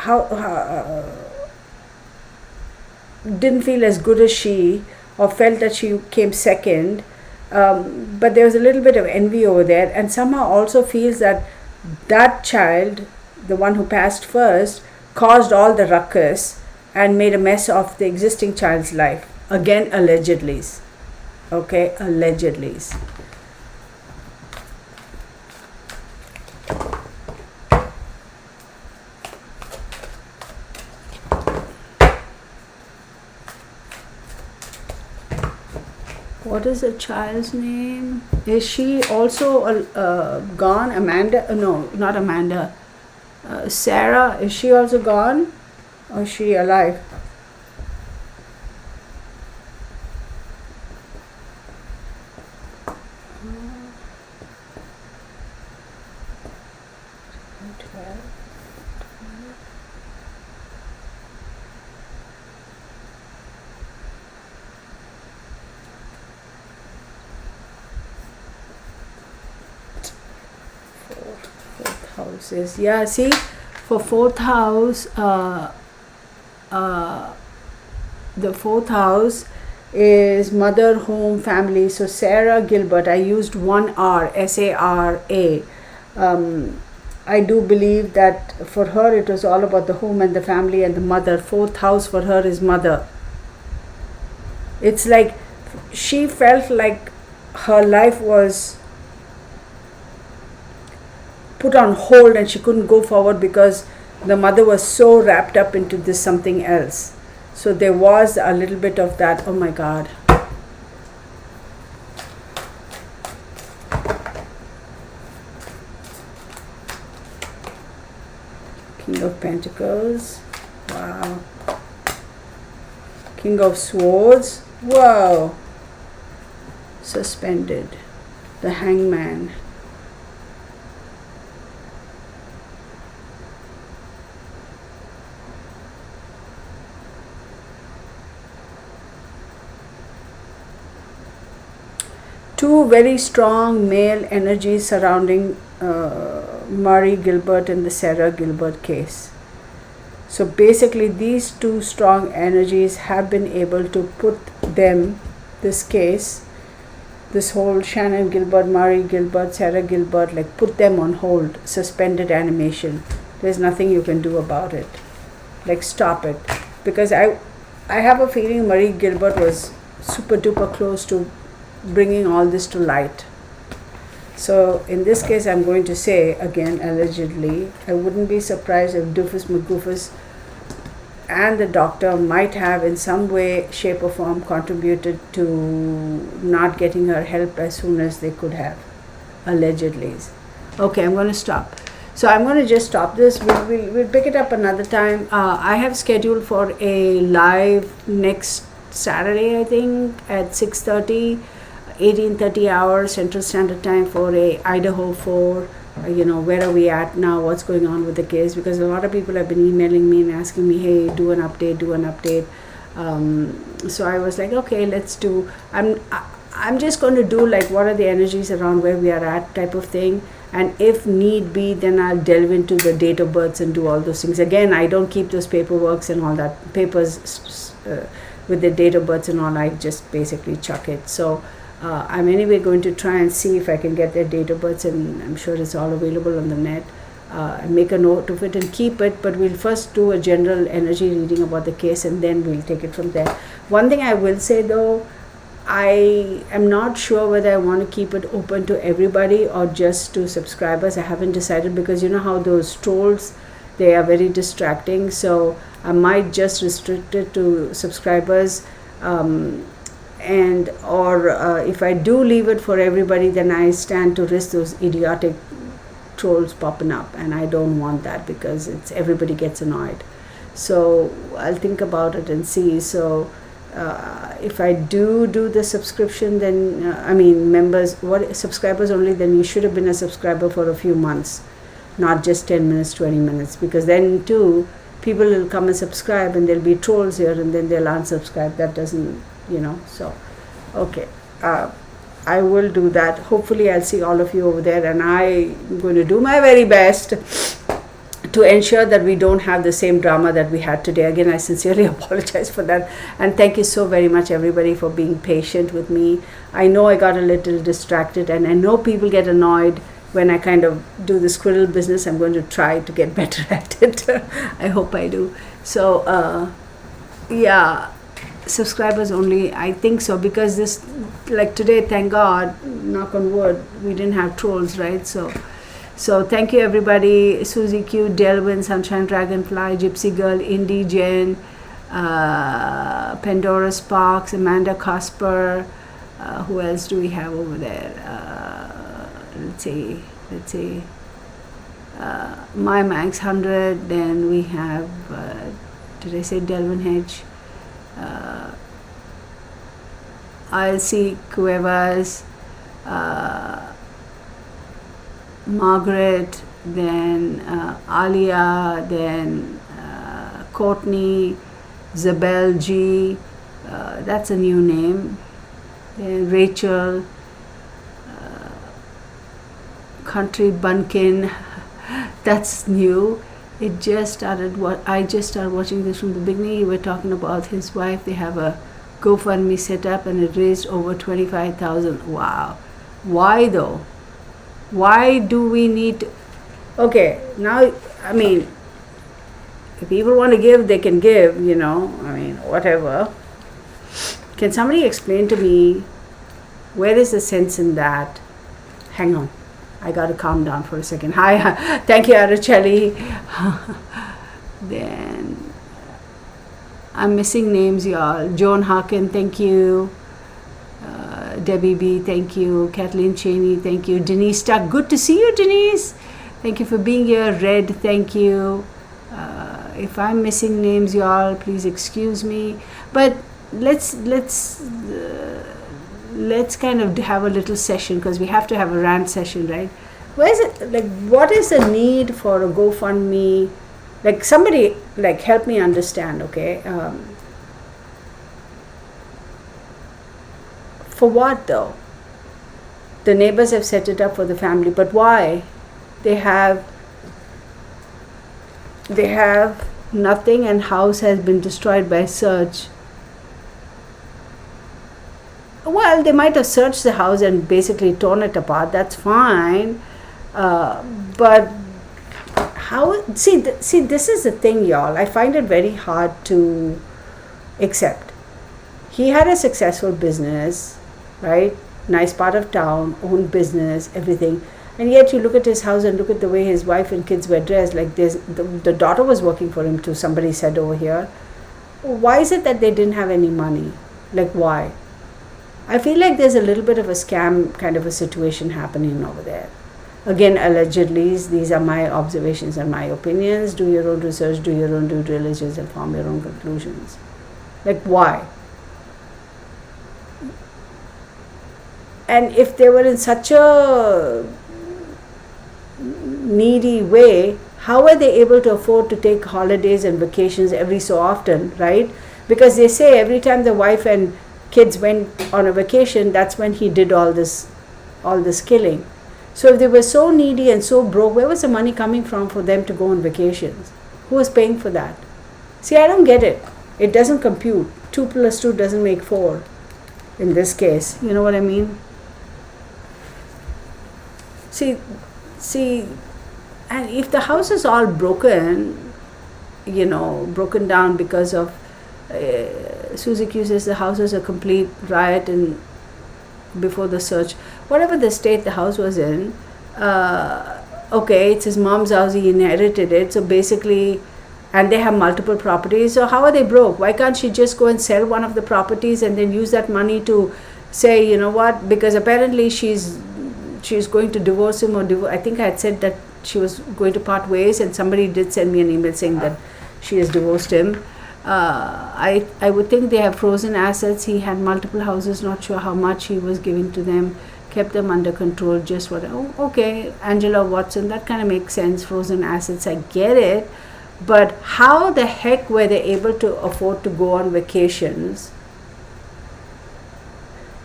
didn't feel as good as she, or felt that she came second. But there was a little bit of envy over there, and somehow also feels that that child, the one who passed first, caused all the ruckus and made a mess of the existing child's life. Again, allegedly. Okay, allegedly. What is the child's name? Is she also gone? Amanda? No, not Amanda. Sarah, is she also gone? Or is she alive? Houses. Yeah, see, for fourth house, the fourth house is mother, home, family. So Sarah Gilbert, I used one R, Sara. I do believe that for her it was all about the home and the family and the mother. Fourth house for her is mother. It's like she felt like her life was put on hold and she couldn't go forward because the mother was so wrapped up into this something else. So there was a little bit of that. Oh my God. King of Pentacles. Wow. King of Swords. Wow. Suspended. The Hangman. Two very strong male energies surrounding Murray Gilbert and the Sarah Gilbert case. So basically these two strong energies have been able to put them, this case, this whole Shannon Gilbert, Murray Gilbert, Sarah Gilbert, like put them on hold, suspended animation. There's nothing you can do about it. Like stop it. Because I have a feeling Murray Gilbert was super duper close to bringing all this to light. So in this case, I'm going to say again, allegedly, I wouldn't be surprised if Doofus McGoofus and the doctor might have in some way, shape or form contributed to not getting her help as soon as they could have, allegedly. Okay, I'm going to stop. So I'm going to just stop this. We'll pick it up another time. I have scheduled for a live next Saturday, I think, at 6:30. 18:30 hours Central Standard Time for a Idaho 4, where are we at now, what's going on with the case, because a lot of people have been emailing me and asking me, hey, do an update. So I was like, okay, let's do, I'm just going to do like what are the energies around where we are at type of thing, and if need be, then I'll delve into the date of births and do all those things. Again, I don't keep those paperworks and all that, papers with the date of births and all, I just basically chuck it. So I'm anyway going to try and see if I can get their date of births, and I'm sure it's all available on the net. Make a note of it and keep it, but we'll first do a general energy reading about the case and then we'll take it from there. One thing I will say though, I am not sure whether I want to keep it open to everybody or just to subscribers. I haven't decided, because you know how those trolls, they are very distracting, so I might just restrict it to subscribers. If I do leave it for everybody, then I stand to risk those idiotic trolls popping up, and I don't want that because everybody gets annoyed. So I'll think about it and see. So if I do the subscription, then members, subscribers only, then you should have been a subscriber for a few months, not just 10 minutes, 20 minutes, because then too people will come and subscribe and there'll be trolls here and then they'll unsubscribe. That doesn't, so okay, I will do that. Hopefully I'll see all of you over there, and I'm going to do my very best to ensure that we don't have the same drama that we had today. Again, I sincerely apologize for that, and thank you so very much everybody for being patient with me. I know I got a little distracted, and I know people get annoyed when I kind of do the squirrel business. I'm going to try to get better at it. I hope I do. So yeah, subscribers only, I think so, because this, like today, thank God, knock on wood, we didn't have trolls, right? So thank you everybody. Susie Q, Delwyn, Sunshine Dragonfly, Gypsy Girl, Indie Jen, Pandora Sparks, Amanda Casper, Who else do we have over there? Let's see. My Max 100. Then we have, did I say Delvin Hedge? ILC Cuevas, Margaret, then Alia, then Courtney, Zabel G, that's a new name, then Rachel, Country Bunkin, that's new. It just started. I just started watching this from the beginning. You were talking about his wife. They have a GoFundMe set up, and it raised over 25,000. Wow. Why though? Why do we need to? Okay, now, I mean, if people want to give, they can give, I mean, whatever. Can somebody explain to me, where is the sense in that? Hang on. I got to calm down for a second. Hi, thank you, Araceli. Then, I'm missing names, y'all. Joan Harkin, thank you. Debbie B, thank you. Kathleen Cheney, thank you. Denise Tuck, good to see you, Denise. Thank you for being here. Red, thank you. If I'm missing names, y'all, please excuse me. But let's kind of have a little session, because we have to have a rant session, right? Where is it? Like, what is the need for a GoFundMe? Like, somebody, like, help me understand, okay? For what though? The neighbors have set it up for the family, but why? They have nothing, and house has been destroyed by search. Well, they might have searched the house and basically torn it apart. That's fine, but how? See, this is the thing, y'all. I find it very hard to accept. He had a successful business, right? Nice part of town, own business, everything. And yet you look at his house and look at the way his wife and kids were dressed. Like, the daughter was working for him too, somebody said over here. Why is it that they didn't have any money? Like, why? I feel like there's a little bit of a scam kind of a situation happening over there. Again, allegedly, these are my observations and my opinions. Do your own research, do your own due diligence, and form your own conclusions. Like, why? And if they were in such a needy way, how are they able to afford to take holidays and vacations every so often, right? Because they say every time the wife and kids went on a vacation, that's when he did all this killing. So if they were so needy and so broke, where was the money coming from for them to go on vacations? Who was paying for that? See, I don't get it. It doesn't compute. 2 plus 2 doesn't make 4 in this case. You know what I mean? See, and if the house is all broken, broken down because of, Susie Q says the house was a complete riot and before the search. Whatever the state the house was in, okay, it's his mom's house, he inherited it, so basically, and they have multiple properties, so how are they broke? Why can't she just go and sell one of the properties and then use that money to say, you know what, because apparently she's going to divorce him, or I think I had said that she was going to part ways, and somebody did send me an email saying that she has divorced him. I would think they have frozen assets. He had multiple houses, not sure how much he was giving to them, kept them under control, just what, okay, Angela Watson, that kind of makes sense, frozen assets, I get it, but how the heck were they able to afford to go on vacations?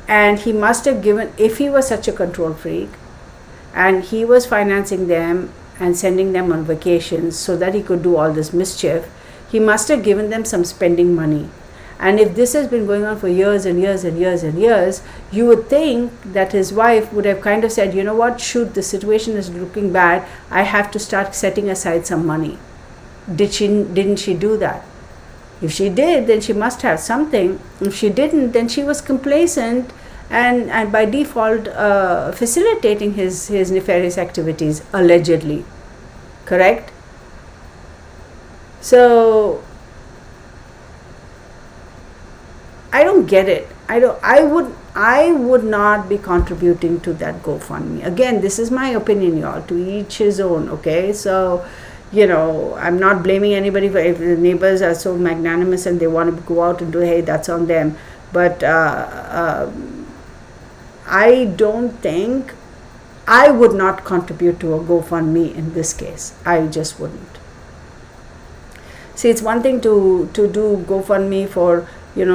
And he must have given, if he was such a control freak, and he was financing them and sending them on vacations so that he could do all this mischief, he must have given them some spending money. And if this has been going on for years and years and years and years, you would think that his wife would have kind of said, you know what, shoot, the situation is looking bad, I have to start setting aside some money. Didn't she do that? If she did, then she must have something. If she didn't, then she was complacent and by default facilitating his nefarious activities, allegedly. Correct? So, I don't get it. I would not be contributing to that GoFundMe. Again, this is my opinion, y'all. To each his own. Okay, so I'm not blaming anybody for if the neighbors are so magnanimous and they want to go out and do, hey, that's on them. But I don't think I would not contribute to a GoFundMe in this case. I just wouldn't. See, it's one thing to do GoFundMe for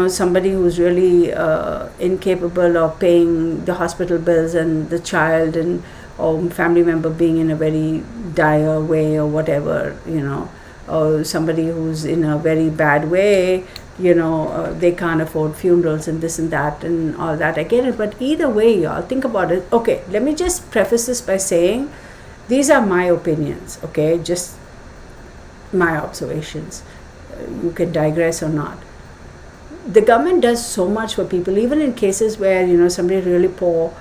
somebody who's really incapable of paying the hospital bills and the child and or family member being in a very dire way or whatever, or somebody who's in a very bad way, they can't afford funerals and this and that and all that. I get it, but either way, y'all, think about it. Okay, let me just preface this by saying these are my opinions, okay, just my observations. You can digress or not. The government does so much for people, even in cases where somebody really poor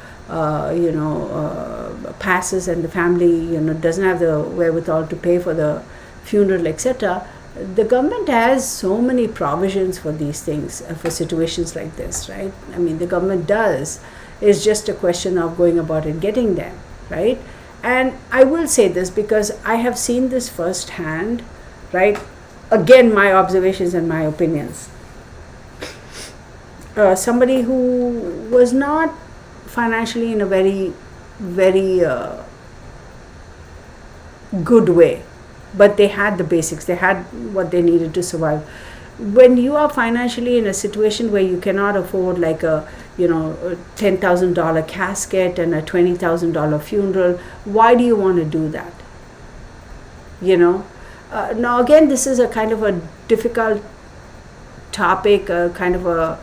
passes and the family doesn't have the wherewithal to pay for the funeral, etc. The government has so many provisions for these things, for situations like this, right? I mean, the government does. It's just a question of going about and getting them, right? And I will say this because I have seen this firsthand, right? Again, my observations and my opinions. Somebody who was not financially in a very, very good way, but they had the basics, they had what they needed to survive. When you are financially in a situation where you cannot afford like a $10,000 casket and a $20,000 funeral, why do you want to do that? Now again, this is a kind of a difficult topic, kind of a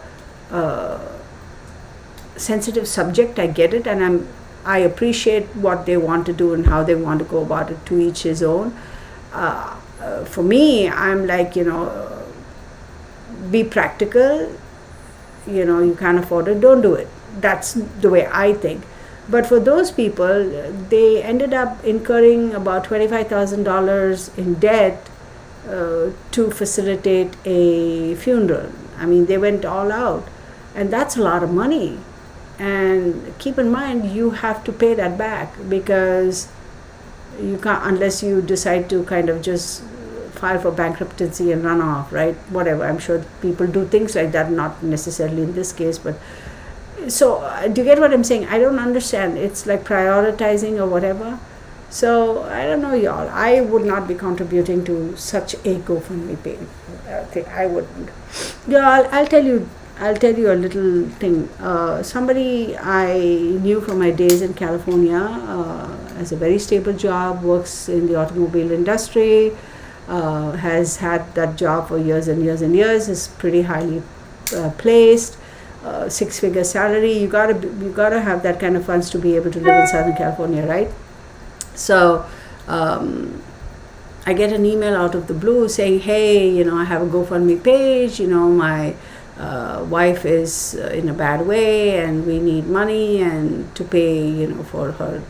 sensitive subject. I get it, and I appreciate what they want to do and how they want to go about it. To each his own. For me, I'm like, be practical. You can't afford it, don't do it. That's the way I think. But for those people, they ended up incurring about $25,000 in debt to facilitate a funeral. I mean, they went all out, and that's a lot of money. And keep in mind, you have to pay that back, because you can't, unless you decide to kind of just file for bankruptcy and run off, right? Whatever. I'm sure people do things like that, not necessarily in this case, but so do you get what I'm saying? I don't understand. It's like prioritizing or whatever. So I don't know, y'all. I would not be contributing to such a GoFundMe page. I wouldn't. Yeah, I'll tell you a little thing. Somebody I knew from my days in California has a very stable job, works in the automobile industry, has had that job for years and years and years, is pretty highly placed, 6-figure salary. You gotta have that kind of funds to be able to live in Southern California, right? So I get an email out of the blue saying, hey, I have a GoFundMe page, my wife is in a bad way and we need money and to pay, for her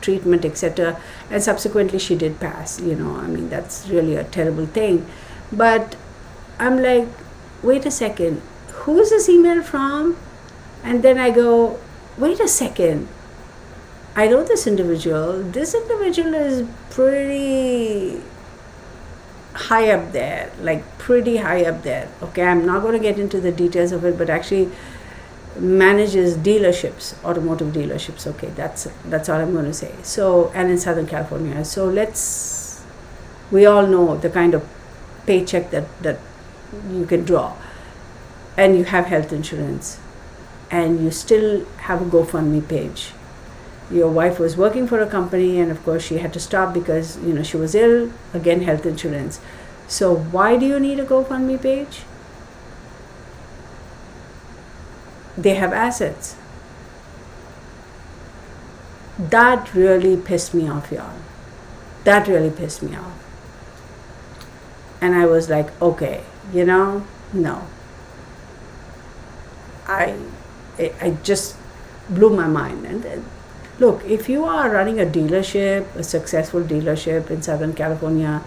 treatment, etc. And subsequently she did pass, I mean, that's really a terrible thing. But I'm like, wait a second, who's this email from? And then I go, wait a second, I know this individual. This individual is pretty high up there, like pretty high up there. Okay, I'm not going to get into the details of it, but actually manages dealerships, automotive dealerships. Okay, that's all I'm going to say. So, and in Southern California. So we all know the kind of paycheck that you can draw, and you have health insurance, and you still have a GoFundMe page. Your wife was working for a company, and of course she had to stop because she was ill. Again, health insurance. So why do you need a GoFundMe page? They have assets. That really pissed me off, y'all. That really pissed me off. And I was like, okay, no. I just blew my mind. And look, if you are running a dealership, a successful dealership in Southern California,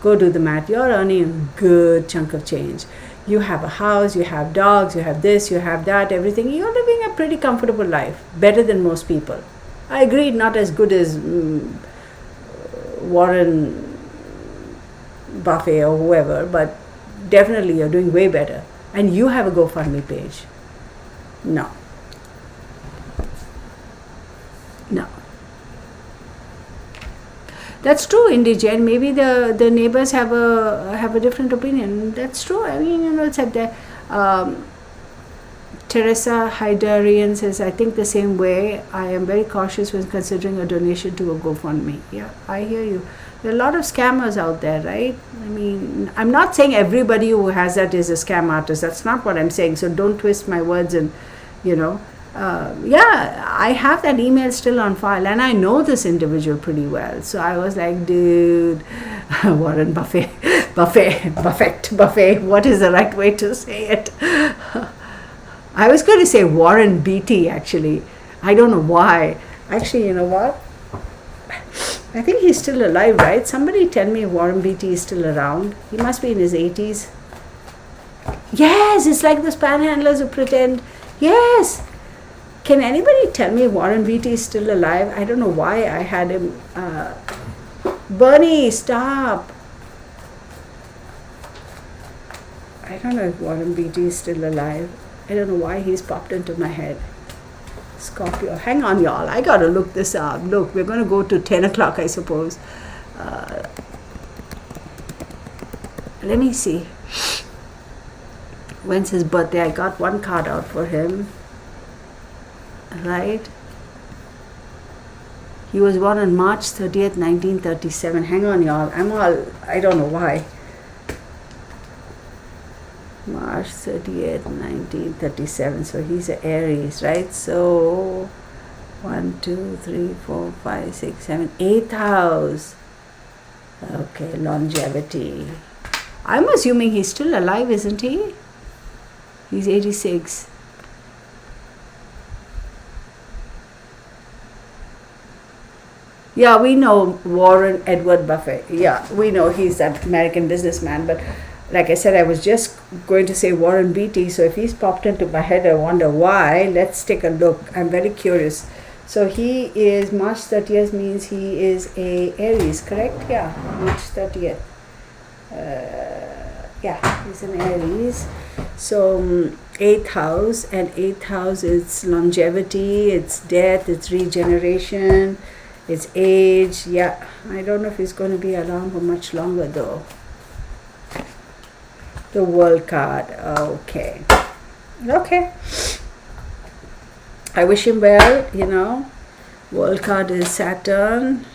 go do the math. You're earning a good chunk of change. You have a house, you have dogs, you have this, you have that, everything. You're living a pretty comfortable life, better than most people. I agree, not as good as Warren Buffett or whoever, but definitely you're doing way better. And you have a GoFundMe page. No. No. That's true, Indigen. Maybe the neighbors have a different opinion. That's true. I mean, it's like that. Teresa Hydarian says, I think the same way. I am very cautious when considering a donation to a GoFundMe. Yeah, I hear you. There are a lot of scammers out there, right? I mean, I'm not saying everybody who has that is a scam artist. That's not what I'm saying. So don't twist my words and, yeah, I have that email still on file, and I know this individual pretty well. So I was like, dude, Warren Buffett, what is the right way to say it? I was going to say Warren Beatty, actually. I don't know why. Actually, you know what? I think he's still alive, right? Somebody tell me Warren Beatty is still around. He must be in his 80s. Yes, it's like those panhandlers who pretend. Yes. Can anybody tell me Warren Beatty is still alive? I don't know why I had him. Bernie, stop. I don't know if Warren Beatty is still alive. I don't know why he's popped into my head. Scorpio. Hang on, y'all. I got to look this up. Look, we're going to go to 10 o'clock, I suppose. Let me see. When's his birthday? I got one card out for him. Right? He was born on March 30th, 1937. Hang on, y'all. I don't know why. March 30th, 1937. So he's an Aries, right? So 1, 2, 3, 4, 5, 6, 7, 8th house. Okay, longevity. I'm assuming he's still alive, isn't he? He's 86. Yeah, we know Warren Edward Buffett. Yeah, we know he's that American businessman. But like I said, I was just going to say Warren Beatty. So if he's popped into my head, I wonder why. Let's take a look. I'm very curious. So he is, March 30th means he is a Aries, correct? Yeah, March 30th. Yeah, he's an Aries. So 8th house, and 8th house is longevity, it's death, it's regeneration, it's age. Yeah, I don't know if he's going to be around for much longer though. The World card. Okay. I wish him well, World card is Saturn.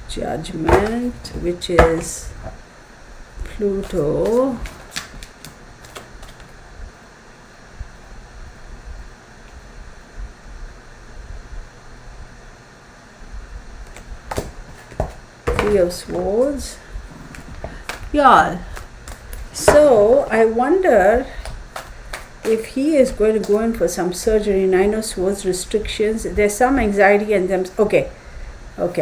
Judgment, which is Pluto. Three of Swords. Y'all, so I wonder if he is going to go in for some surgery. 9 of Swords, restrictions. There's some anxiety and them. Okay,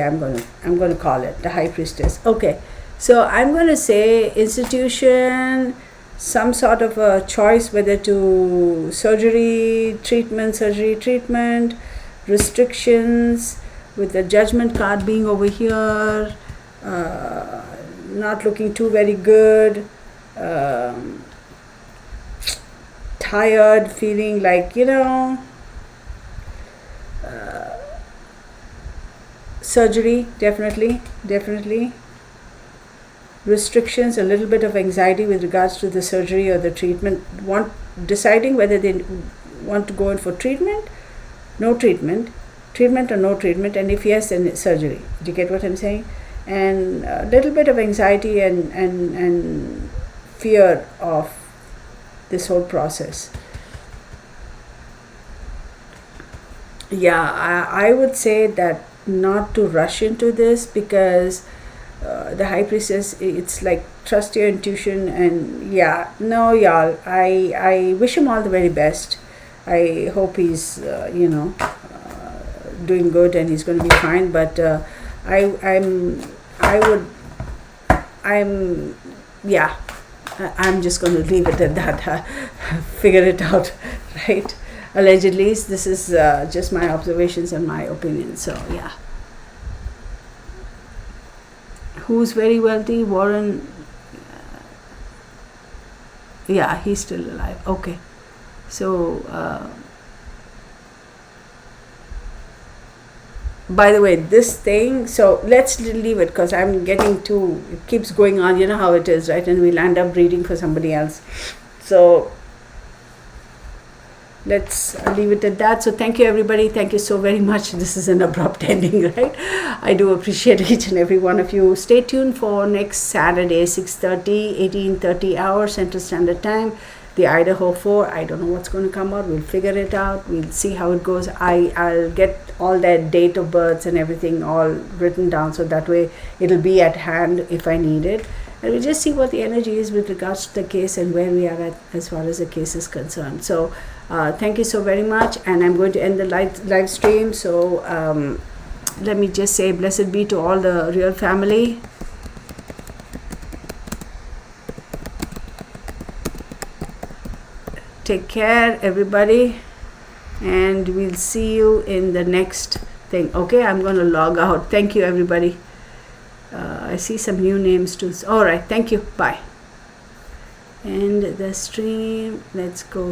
I'm going to call it the High Priestess. Okay, so I'm going to say institution, some sort of a choice whether to surgery, treatment, restrictions, with the Judgment card being over here, not looking too very good, tired, feeling like, surgery, definitely. Restrictions, a little bit of anxiety with regards to the surgery or the treatment. Deciding whether they want to go in for treatment or no treatment, and if yes, then surgery. Do you get what I'm saying? And a little bit of anxiety and fear of this whole process. Yeah, I would say that not to rush into this, because the High Priestess, it's like trust your intuition. And y'all, I wish him all the very best. I hope he's doing good and he's going to be fine. But I'm just going to leave it at that. Figure it out, right? Allegedly, this is just my observations and my opinion. So yeah. Who's very wealthy? Warren. Yeah, he's still alive. Okay. So, by the way, this thing, so let's leave it because I'm getting too, it keeps going on. You know how it is, right? And we'll end up reading for somebody else. So, let's leave it at that. So thank you, everybody. Thank you so very much. This is an abrupt ending, right? I do appreciate each and every one of you. Stay tuned for next Saturday, 6:30, 18:30 hours Central Standard Time. The Idaho 4. I don't know what's going to come out. We'll figure it out. We'll see how it goes. I'll get all that date of births and everything all written down, so that way it'll be at hand if I need it. And we'll just see what the energy is with regards to the case and where we are at as far as the case is concerned. So thank you so very much. And I'm going to end the live stream. So let me just say blessed be to all the real family. Take care, everybody. And we'll see you in the next thing. Okay, I'm going to log out. Thank you, everybody. I see some new names too. All right, thank you. Bye. And the stream, let's go